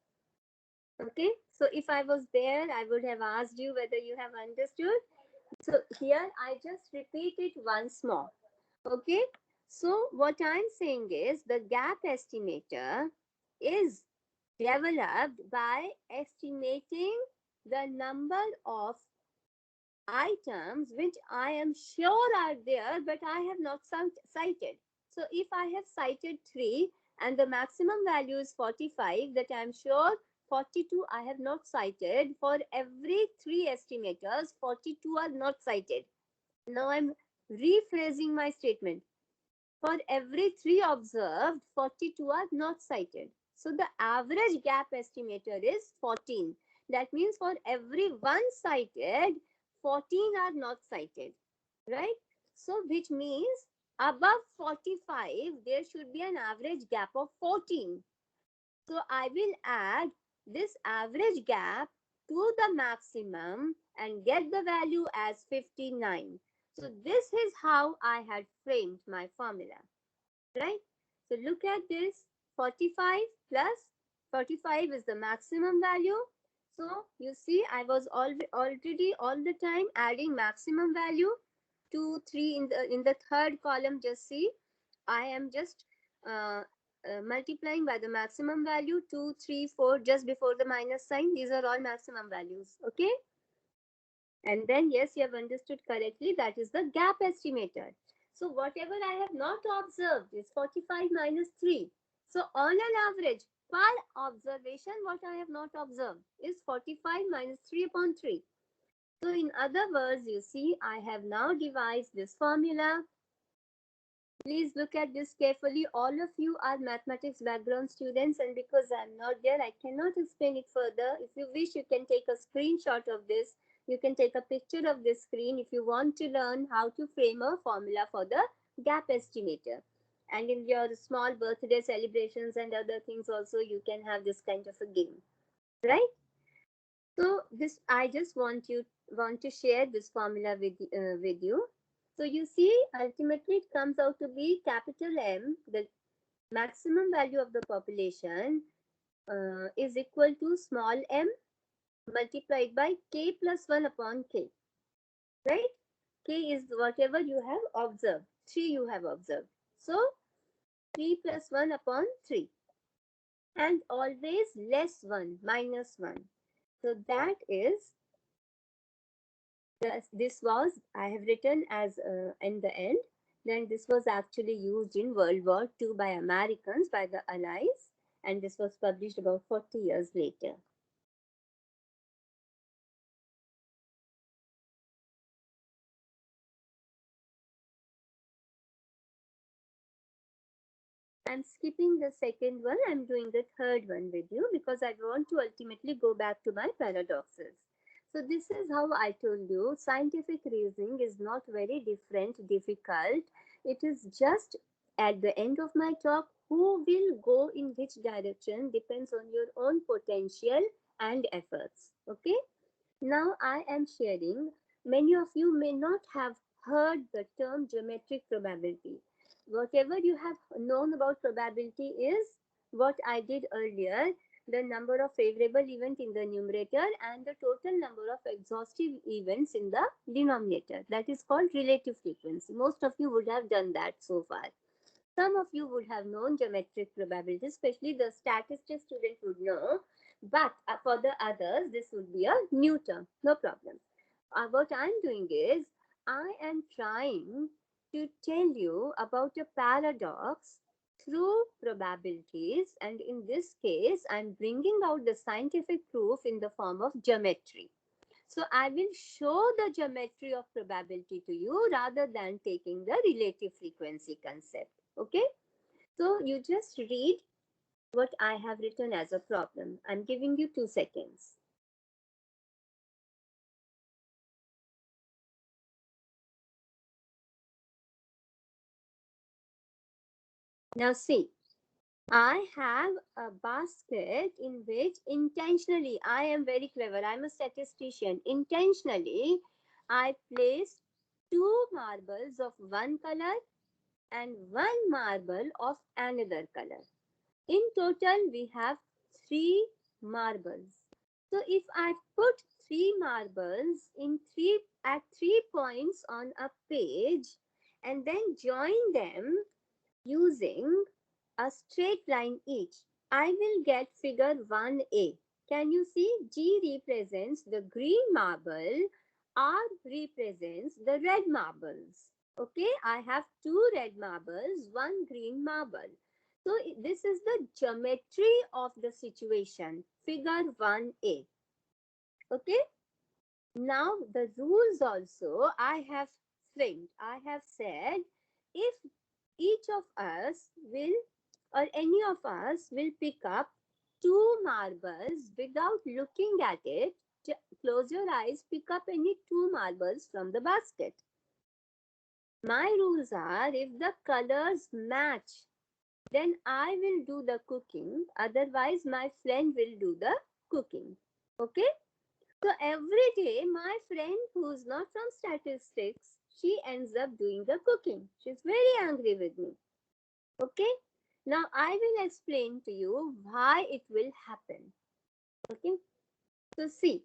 Okay, so if I was there, I would have asked you whether you have understood. So here I just repeat it once more. Okay, so what I'm saying is the gap estimator is developed by estimating the number of items which I am sure are there, but I have not cited. So if I have cited 3 and the maximum value is 45, that I am sure 42 I have not cited. For every 3 estimators, 42 are not cited. Now I'm rephrasing my statement. For every 3 observed, 42 are not cited. So the average gap estimator is 14. That means for every 1 cited, 14 are not cited. Right? So which means above 45, there should be an average gap of 14. So I will add this average gap to the maximum and get the value as 59. So this is how I had framed my formula, right? So look at this, 45 plus 45 is the maximum value. So you see I was already all the time adding maximum value. 2, 3 in the third column, just see, I am just multiplying by the maximum value, 2, 3, 4 just before the minus sign. These are all maximum values. Okay. And then, yes, you have understood correctly. That is the gap estimator. So whatever I have not observed is 45 minus 3. So on an average, per observation, what I have not observed is 45 minus 3 upon 3. So in other words, you see, I have now devised this formula. Please look at this carefully. All of you are mathematics background students, and because I'm not there, I cannot explain it further. If you wish, you can take a screenshot of this. You can take a picture of this screen if you want to learn how to frame a formula for the gap estimator. And in your small birthday celebrations and other things also, you can have this kind of a game, right? So this, I just want to share this formula with you. So you see, ultimately it comes out to be capital M, the maximum value of the population, is equal to small m multiplied by k plus 1 upon k, right? K is whatever you have observed, 3 you have observed. So 3 plus 1 upon 3, and always less 1, minus 1. So that is, this was, I have written as in the end, then this was actually used in World War II by Americans, by the Allies, and this was published about 40 years later. I'm skipping the second one, I'm doing the third one with you because I want to ultimately go back to my paradoxes. So this is how I told you, scientific reasoning is not very difficult. It is just at the end of my talk, who will go in which direction depends on your own potential and efforts. Okay. Now I am sharing, many of you may not have heard the term geometric probability, whatever you have known about probability is what I did earlier, the number of favorable events in the numerator and the total number of exhaustive events in the denominator. That is called relative frequency. Most of you would have done that so far. Some of you would have known geometric probability, especially the statistics student would know, but for the others, this would be a new term, no problem. What I'm doing is, I am trying to tell you about a paradox through probabilities, and in this case, I'm bringing out the scientific proof in the form of geometry. So I will show the geometry of probability to you rather than taking the relative frequency concept. Okay? So you just read what I have written as a problem. I'm giving you 2 seconds. Now see, I have a basket in which intentionally, I am very clever, I'm a statistician. Intentionally, I placed 2 marbles of one color and 1 marble of another color. In total, we have 3 marbles. So if I put 3 marbles at 3 points on a page and then join them using a straight line each, I will get figure 1A. Can you see? G represents the green marble, R represents the red marbles. Okay, I have 2 red marbles, 1 green marble. So this is the geometry of the situation, figure 1A. Okay, now the rules also I have framed. I have said, if each of us will, or any of us will pick up 2 marbles without looking at it, close your eyes, pick up any 2 marbles from the basket. My rules are, if the colors match, then I will do the cooking. Otherwise, my friend will do the cooking. Okay? So every day, my friend who's not from statistics, she ends up doing the cooking. She's very angry with me. Okay? Now I will explain to you why it will happen. Okay? So see,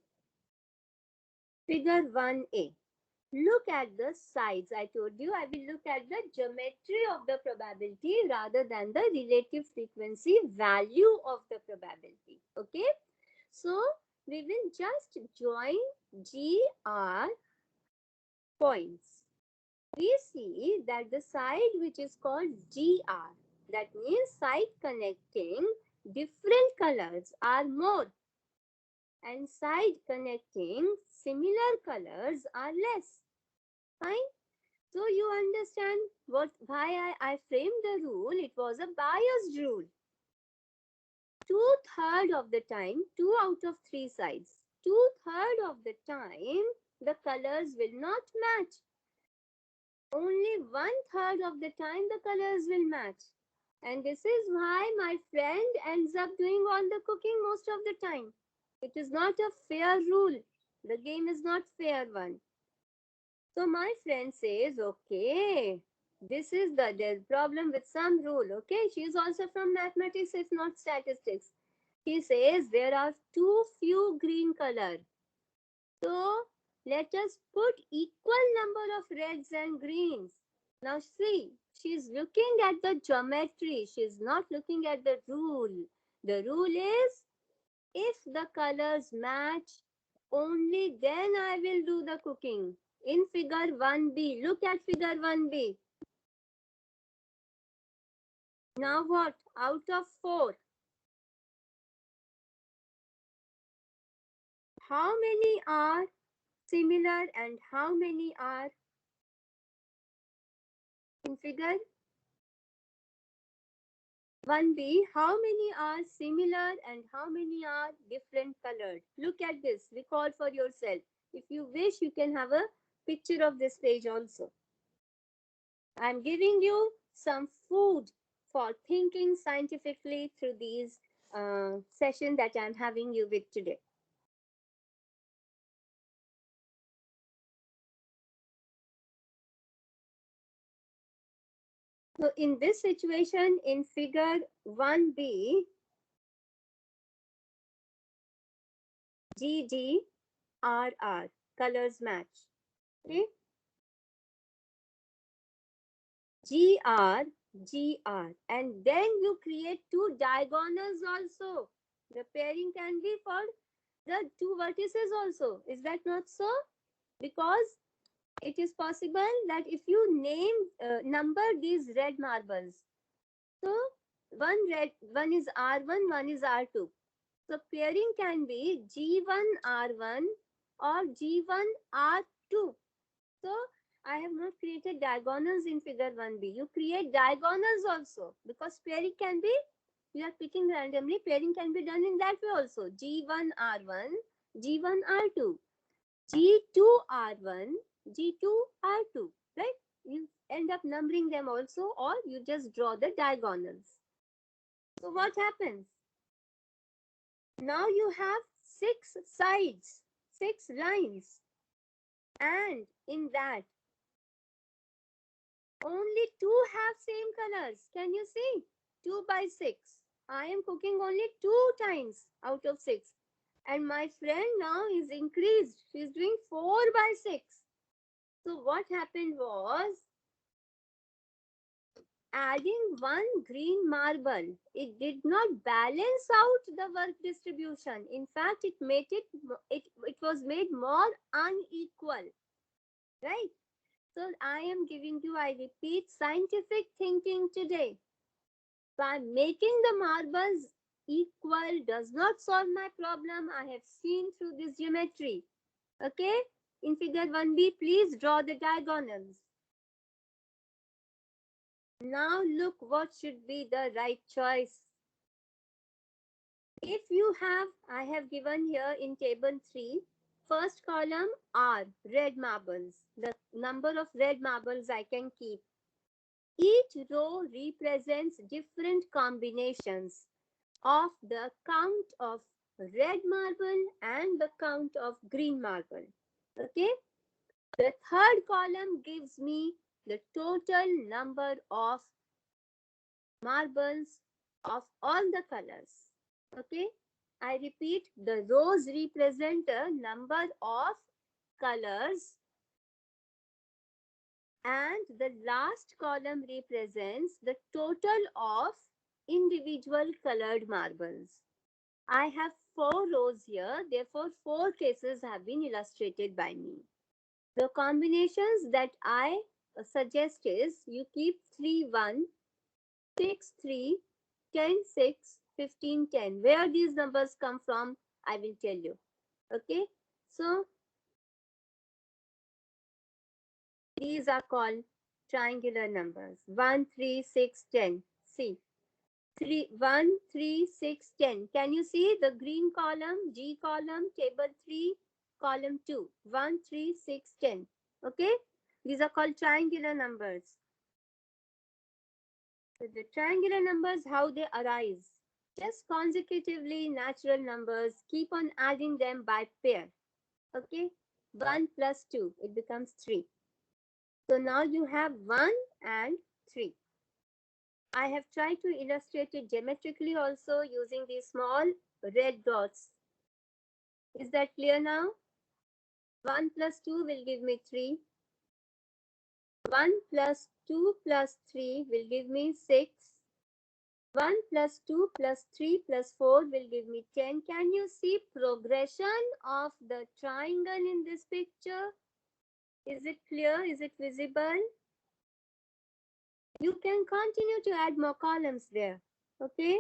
figure 1A. Look at the sides. I told you I will look at the geometry of the probability rather than the relative frequency value of the probability. Okay? So we will just join GR points. We see that the side which is called GR, that means side connecting different colors, are more, and side connecting similar colors are less. Fine? So you understand why I framed the rule. It was a biased rule. 2/3 of the time, 2 out of 3 sides, 2/3 of the time, the colors will not match. Only 1/3 of the time the colors will match. And this is why my friend ends up doing all the cooking most of the time. It is not a fair rule. The game is not fair one. So my friend says, okay, this is the problem with some rule. Okay, she is also from mathematics, if not statistics. He says there are too few green color. So let us put equal number of reds and greens. Now see, she is looking at the geometry. She is not looking at the rule. The rule is, if the colors match, only then I will do the cooking. In figure 1B, look at figure 1B. Now what? Out of 4, how many are similar and how many are in figure 1B? How many are similar and how many are different colored? Look at this. Recall for yourself. If you wish, you can have a picture of this page also. I'm giving you some food for thinking scientifically through these session that I'm having you with today. So in this situation, in figure 1b, GGRR, colors match. Okay? GR, and then you create two diagonals also. The pairing can be for the two vertices also. Is that not so? Because it is possible that if you number these red marbles, so one is R1, one is R2. So pairing can be G1R1 or G1R2. So I have not created diagonals in figure 1b. You create diagonals also, because pairing can be, you are picking randomly, pairing can be done in that way also. G1R1, G1R2, G2R1, G2R2, right? You end up numbering them also, or you just draw the diagonals. So what happens? Now you have 6 sides, 6 lines, and in that only 2 have same colors. Can you see? 2 by 6. I am cooking only 2 times out of 6. And my friend now is increased. She is doing 4 by 6. So what happened was, adding one green marble, it did not balance out the work distribution. In fact, it was made more unequal, right? So I am giving you, I repeat, scientific thinking today. By making the marbles equal does not solve my problem. I have seen through this geometry. Okay? In figure 1b, please draw the diagonals. Now look what should be the right choice. If you have, I have given here in table 3, first column R, red marbles. The number of red marbles I can keep. Each row represents different combinations of the count of red marble and the count of green marble. Okay? The third column gives me the total number of marbles of all the colors. Okay? I repeat, the rows represent the number of colors, and the last column represents the total of individual colored marbles. I have 4 rows here, therefore 4 cases have been illustrated by me. The combinations that I suggest is, you keep 3, 1, 6, 3, 10, 6, 15, 10. Where these numbers come from, I will tell you. Okay, so these are called triangular numbers. 1, 3, 6, 10. See, 1, 3, 6, 10. Can you see the green column, G column, table 3, column 2. 1, 3, 6, 10. Okay, these are called triangular numbers. So the triangular numbers, how they arise? Just consecutively natural numbers, keep on adding them by pair. Okay, 1 plus 2, it becomes 3. So now you have 1 and 3. I have tried to illustrate it geometrically also using these small red dots. Is that clear now? 1 plus 2 will give me 3. 1 plus 2 plus 3 will give me 6. 1 plus 2 plus 3 plus 4 will give me 10. Can you see progression of the triangle in this picture? Is it clear? Is it visible? You can continue to add more columns there. Okay?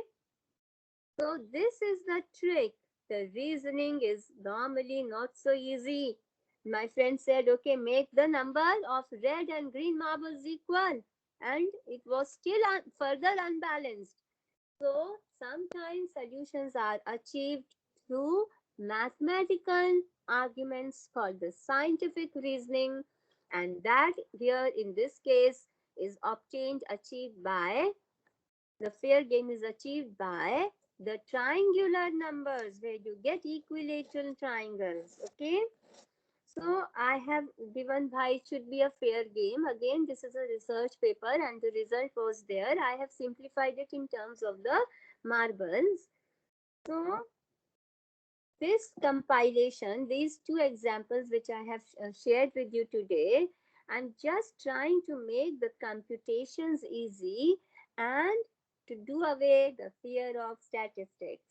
So this is the trick. The reasoning is normally not so easy. My friend said, okay, make the number of red and green marbles equal. And it was still further unbalanced. So sometimes solutions are achieved through mathematical arguments called the scientific reasoning. And that here in this case is achieved by, the fair game is achieved by the triangular numbers, where you get equilateral triangles. Okay, so So I have given why it should be a fair game. Again, this is a research paper and the result was there. I have simplified it in terms of the marbles. So this compilation, these two examples which I have shared with you today, I'm just trying to make the computations easy and to do away the fear of statistics.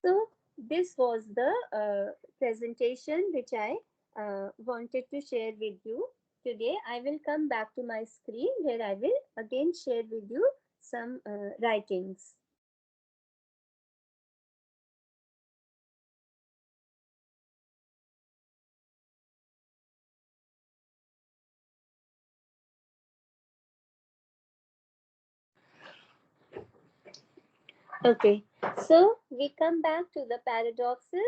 So this was the presentation which I wanted to share with you today. I will come back to my screen where I will again share with you some writings. Okay, so we come back to the paradoxes.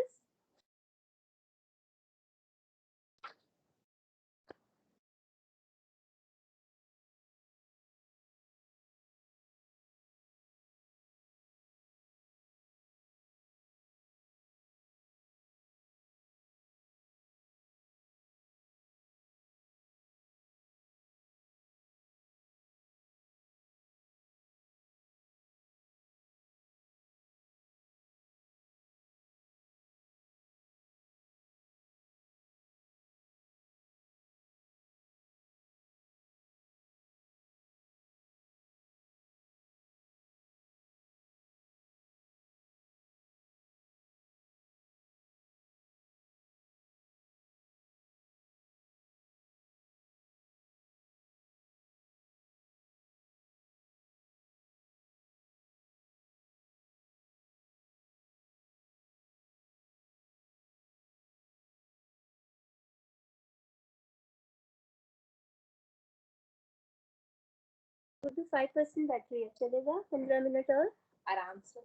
Would be 5% battery चलेगा 15 minute और आराम से.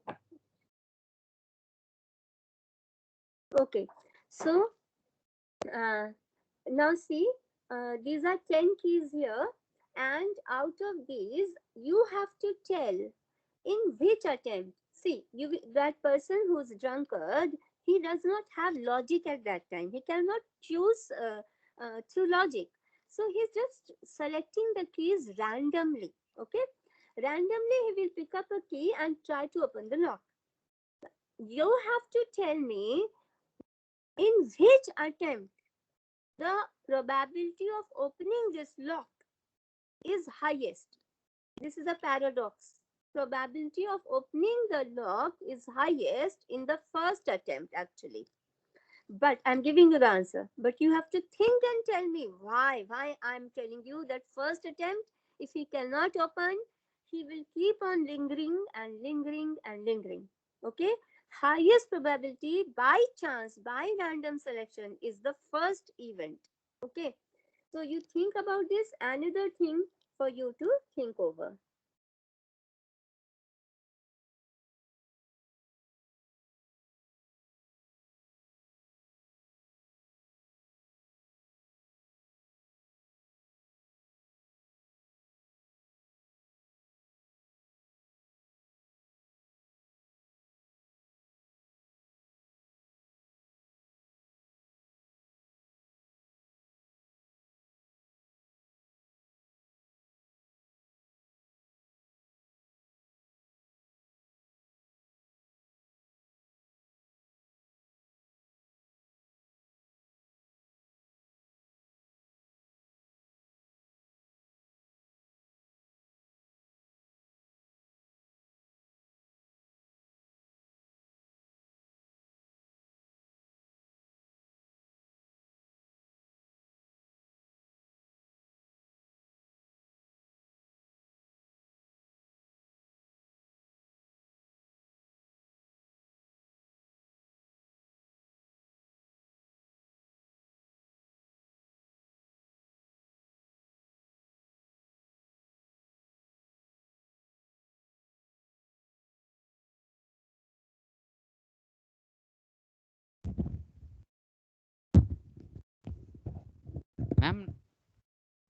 Okay, so now see, these are 10 keys here, and out of these you have to tell in which attempt. See, that person who's drunkard, he does not have logic at that time. He cannot choose through logic. So he's just selecting the keys randomly. Okay, randomly he will pick up a key and try to open the lock. You have to tell me in which attempt the probability of opening this lock is highest. This is a paradox. Probability of opening the lock is highest in the first attempt actually. But I'm giving you the answer. But you have to think and tell me why. Why I'm telling you that first attempt, if he cannot open, he will keep on lingering and lingering and lingering. Okay? Highest probability by chance, by random selection is the first event. Okay? So you think about this, another thing for you to think over.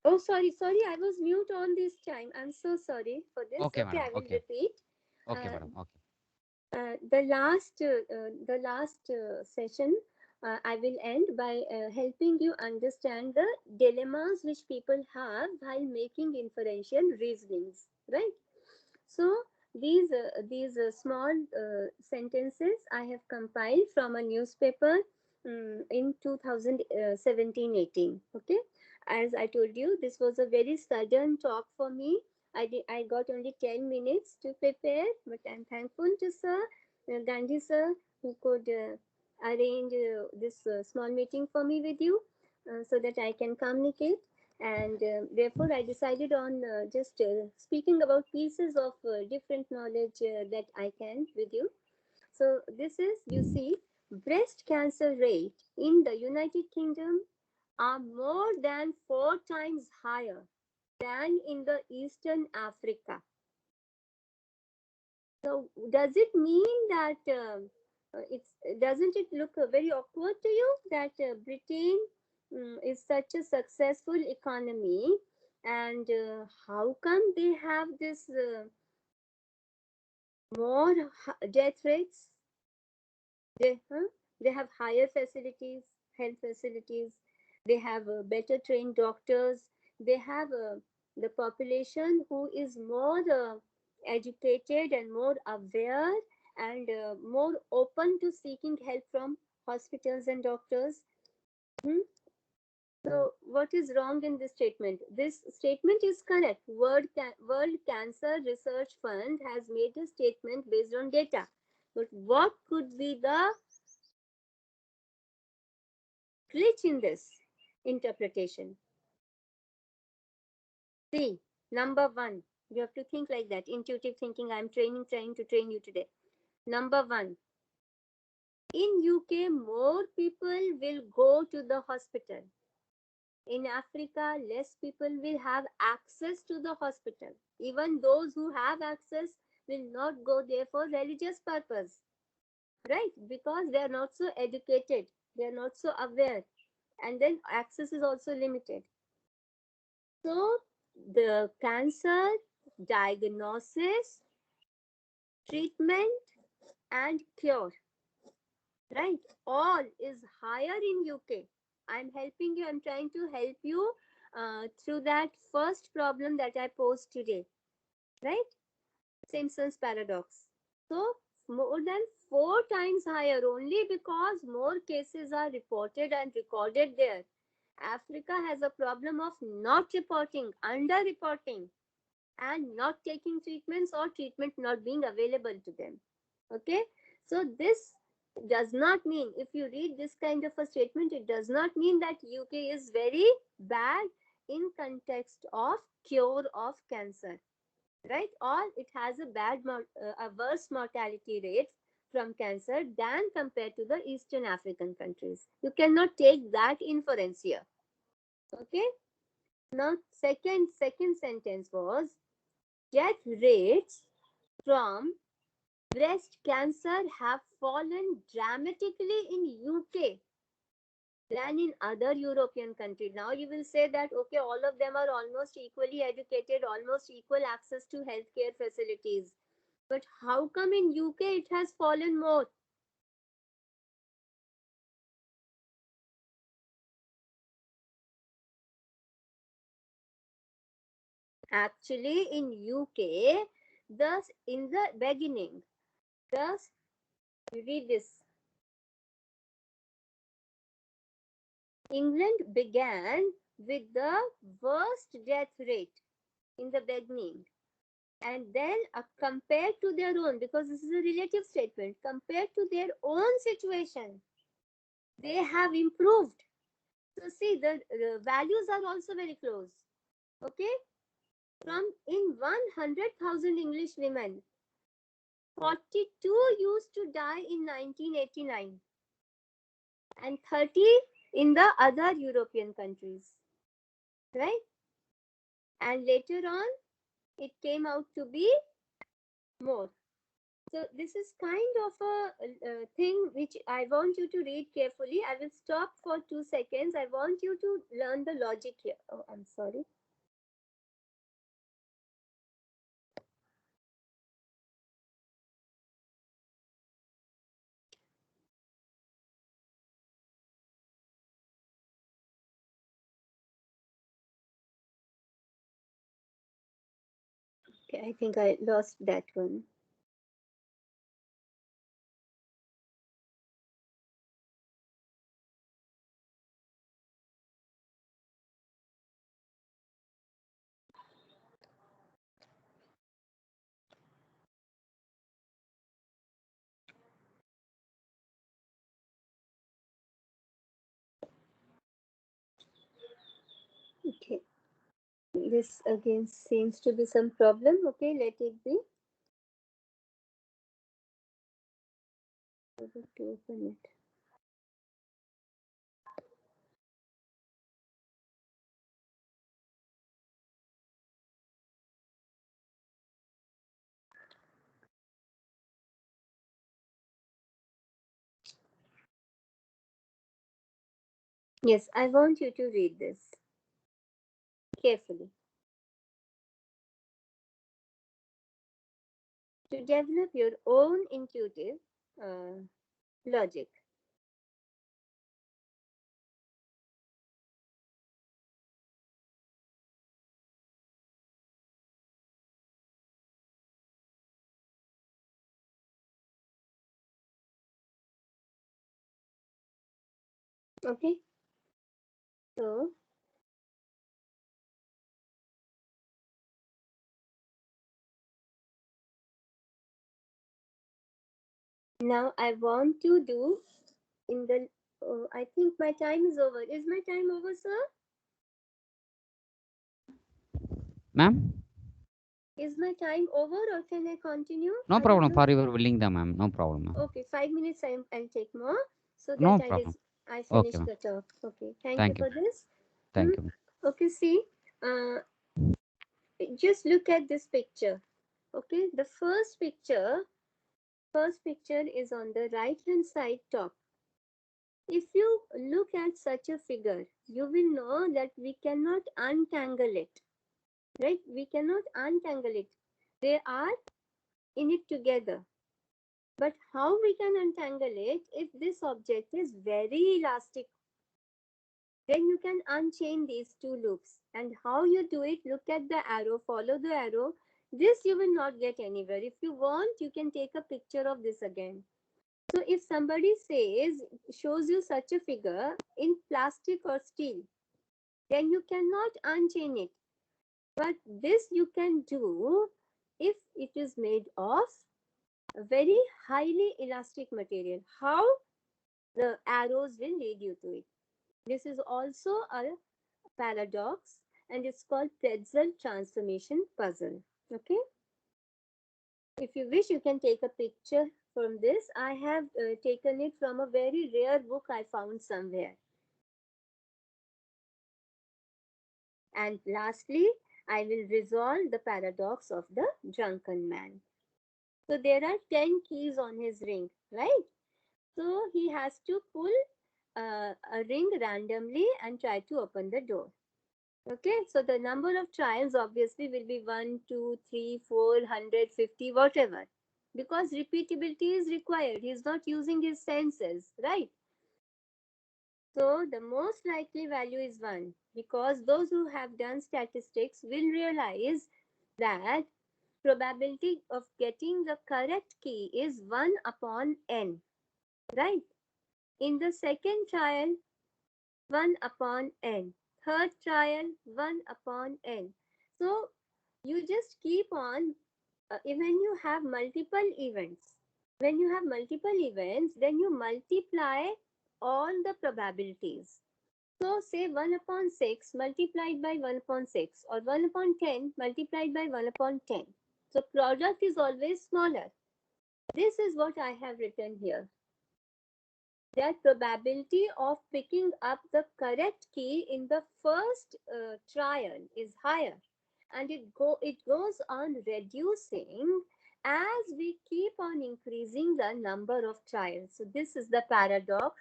Oh, sorry, I was mute on this time. I'm so sorry for this. Okay, Okay, madam. I will Okay. repeat. Okay, Uh, madam. Okay. the last session, I will end by helping you understand the dilemmas which people have while making inferential reasonings, right? So these small sentences I have compiled from a newspaper in 2017-18. Okay, as I told you, this was a very sudden talk for me. I got only 10 minutes to prepare, but I'm thankful to Sir Gandhi sir who could arrange this small meeting for me with you so that I can communicate, and therefore I decided on just speaking about pieces of different knowledge that I can with you. So this is, you see, breast cancer rate in the United Kingdom are more than 4 times higher than in the Eastern Africa. So does it mean that it's doesn't it look very awkward to you that Britain is such a successful economy, and how come they have this more death rates? They have higher facilities, health facilities. They have better trained doctors. They have the population who is more educated and more aware and more open to seeking help from hospitals and doctors. Hmm? So, what is wrong in this statement? This statement is correct. World Cancer Research Fund has made a statement based on data. But what could be the glitch in this interpretation? See, number one, you have to think like that. Intuitive thinking. I'm trying to train you today. Number one, in UK, more people will go to the hospital. In Africa, less people will have access to the hospital. Even those who have access will not go there for religious purpose, right? Because they are not so educated, they are not so aware, and then access is also limited. So the cancer diagnosis, treatment, and cure, right? All is higher in UK. I'm helping you. I'm trying to help you through that first problem that I posed today, right? Simpsons Paradox. So more than 4 times higher only because more cases are reported and recorded there. Africa has a problem of not reporting, under-reporting, and not taking treatments or treatment not being available to them. Okay, so this does not mean, if you read this kind of a statement, it does not mean that UK is very bad in context of cure of cancer, right? Or it has a worse mortality rate from cancer than compared to the Eastern African countries. You cannot take that inference here. Okay. Now, second sentence was death rates from breast cancer have fallen dramatically in UK than in other European countries. Now you will say that, okay, all of them are almost equally educated, almost equal access to healthcare facilities. But how come in UK it has fallen more? Actually, in UK, thus in the beginning, thus read this. England began with the worst death rate in the beginning, and then compared to their own, because this is a relative statement, compared to their own situation, they have improved. So see, the values are also very close. Okay, from in 100,000 English women, 42 used to die in 1989 and 30 in the other European countries, right? And later on, it came out to be more. So this is kind of a thing which I want you to read carefully. I will stop for 2 seconds. I want you to learn the logic here. Oh, I'm sorry. Okay, I think I lost that one. Okay, this again seems to be some problem. Okay, let it be. I have to open it. Yes, I want you to read this carefully. To develop your own intuitive logic. Okay, so now I want to do in the. Oh, I think my time is over. Is my time over, sir? Ma'am? Is my time over or can I continue? No I don't problem know. for your willing the ma'am. No problem, ma'am. Okay, 5 minutes I'll take more so that No problem. I Okay, finish ma'am. the talk. Okay, thank you Thank you. for this. Thank you. Okay, see, just look at this picture. Okay, the first picture is on the right hand side top. If you look at such a figure, you will know that we cannot untangle it. Right? We cannot untangle it. They are in it together. But how we can untangle it if this object is very elastic? Then you can unchain these two loops. And how you do it, look at the arrow, follow the arrow. This you will not get anywhere. If you want, you can take a picture of this again. So if somebody shows you such a figure in plastic or steel, then you cannot unchain it. But this you can do if it is made of a very highly elastic material. How? The arrows will lead you to it. This is also a paradox and it's called pretzel transformation puzzle. Okay. If you wish, you can take a picture from this. I have taken it from a very rare book I found somewhere. And lastly, I will resolve the paradox of the drunken man. So there are 10 keys on his ring, right? So he has to pull a ring randomly and try to open the door. Okay, so the number of trials obviously will be 1, 2, 3, 4, 150, whatever. Because repeatability is required. He is not using his senses, right? So the most likely value is 1 because those who have done statistics will realize that probability of getting the correct key is 1 upon n, right? In the second trial, 1 upon n. Third trial, 1 upon n. So you just keep on, when you have multiple events. When you have multiple events, then you multiply all the probabilities. So say 1 upon 6 multiplied by 1 upon 6 or 1 upon 10 multiplied by 1 upon 10. So product is always smaller. This is what I have written here. That probability of picking up the correct key in the first trial is higher and it goes on reducing as we keep on increasing the number of trials. So this is the paradox.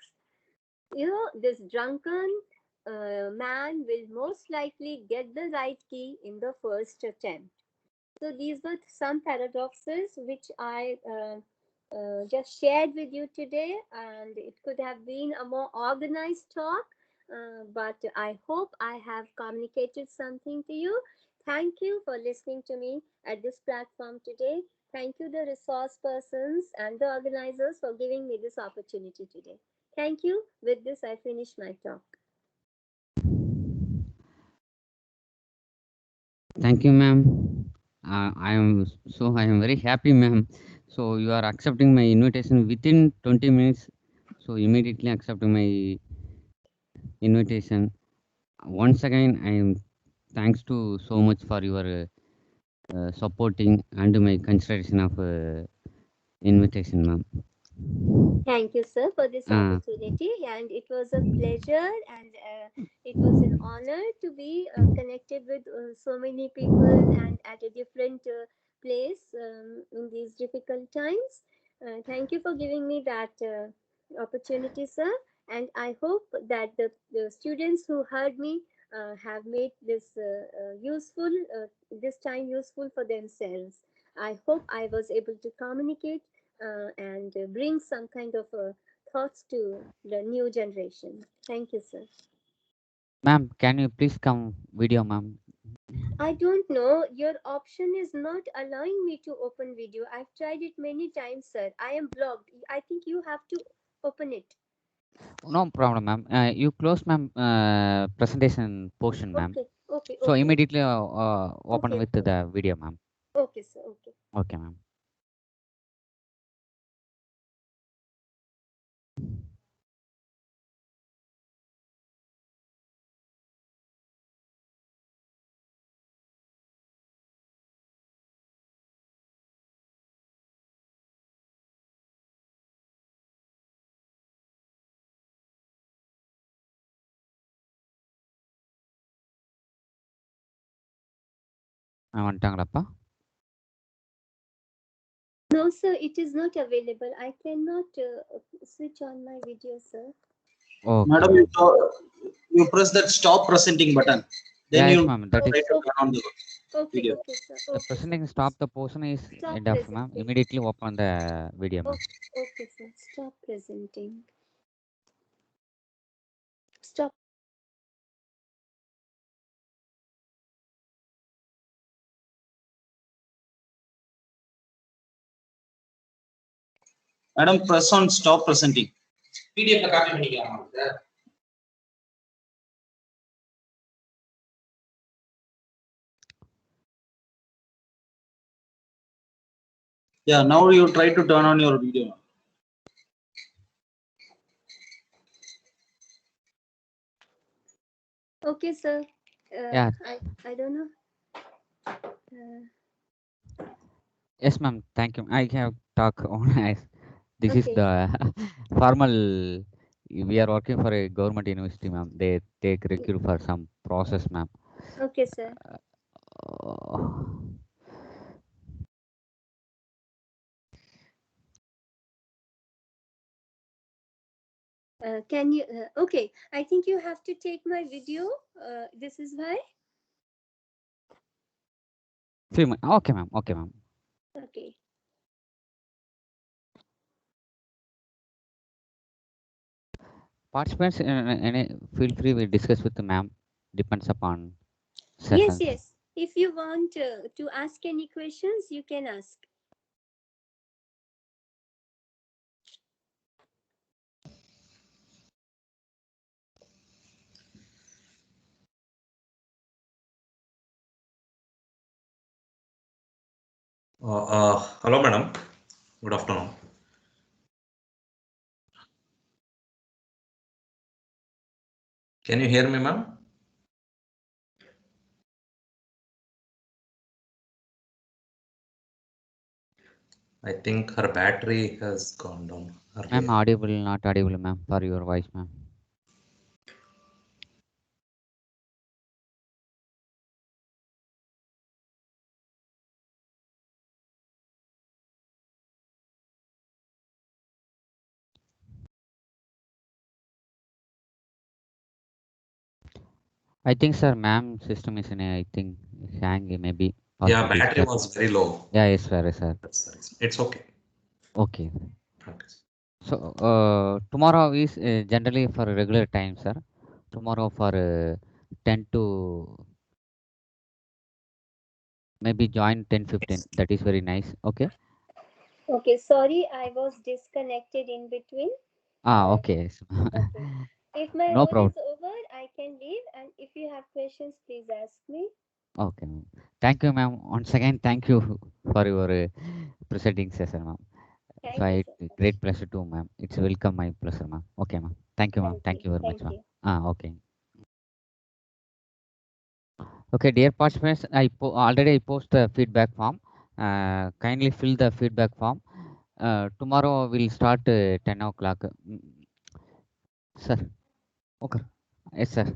This drunken man will most likely get the right key in the first attempt. So these were some paradoxes which I just shared with you today, and it could have been a more organized talk, but I hope I have communicated something to you. Thank you for listening to me at this platform today. Thank you, the resource persons and the organizers, for giving me this opportunity today. Thank you. With this, I finish my talk. Thank you, ma'am. I am very happy, ma'am. So you are accepting my invitation within 20 minutes. So immediately accepting my invitation. Once again, I am thanks to so much for your supporting and my consideration of invitation, ma'am. Thank you, sir, for this opportunity. And it was a pleasure, and it was an honor to be connected with so many people and at a different place in these difficult times. Thank you for giving me that opportunity, sir. And I hope that the students who heard me have made this time useful for themselves. I hope I was able to communicate and bring some kind of thoughts to the new generation. Thank you, sir. Ma'am, can you please come video, ma'am? I don't know. Your option is not allowing me to open video. I've tried it many times, sir. I am blocked. I think you have to open it. No problem, ma'am. You close, ma'am, presentation portion, ma'am. Okay, okay, So okay. immediately open Okay, with the video, ma'am. okay, sir. Okay. Okay, ma'am. வந்துட்டாங்களாப்பா? No, sir, it is not available. I cannot switch on my video, sir. Okay, Madam, ma'am. you press that stop presenting button. Then Yes, you ma'am. That try is to turn on the Okay, video. okay, sir. the Okay, presenting stop the portion is stop enough, ma'am. presenting. Immediately open the video, ma'am. Okay, sir. Stop presenting. Stop. Madam, press on stop presenting. PDF ல copy பண்ணிக்கலாமா sir? Yeah, now you try to turn on your video. Okay, sir. Yeah. I don't know. Yes, ma'am. Thank you. I have talk on as this is Okay. the formal. We are working for a government university, ma'am. They take recruit for some process, ma'am. Okay, sir. Can you? Okay, I think you have to take my video. This is why. Okay, ma'am. Okay, ma'am. Okay. Participants, feel free. We discuss with the ma'am. Depends upon. Yes, Sessions. yes. If you want to ask any questions, you can ask. Hello, madam. Good afternoon. Can you hear me, ma'am? I think her battery has gone down. Ma'am, audible, not audible, ma'am, for your voice, ma'am. I think, sir, ma'am system is in a, I think, hang maybe. Yeah, possibilities, battery sir. was very low. Yeah, yes, sir, yes, sir. That's the reason. It's okay. Okay. Practice. So tomorrow is generally for regular time, sir. Tomorrow for 10 to maybe join 10:15. That is very nice. Okay. Okay, sorry, I was disconnected in between. Okay. Okay. If my No role problem. is over, I can leave. And if you have questions, please ask me. Okay, ma'am. Thank you, ma'am. Once again, thank you for your presenting session, ma'am. So Thank you I so much. great pleasure too, ma'am. It's a welcome my pleasure, ma'am. Okay, ma'am. Thank you, ma'am. Thank Thank you. you very much, Thank ma'am. you. Okay. Okay, dear participants, already I post the feedback form. Kindly fill the feedback form. Tomorrow we'll start 10 o'clock. Sir. Okay. Yes, sir.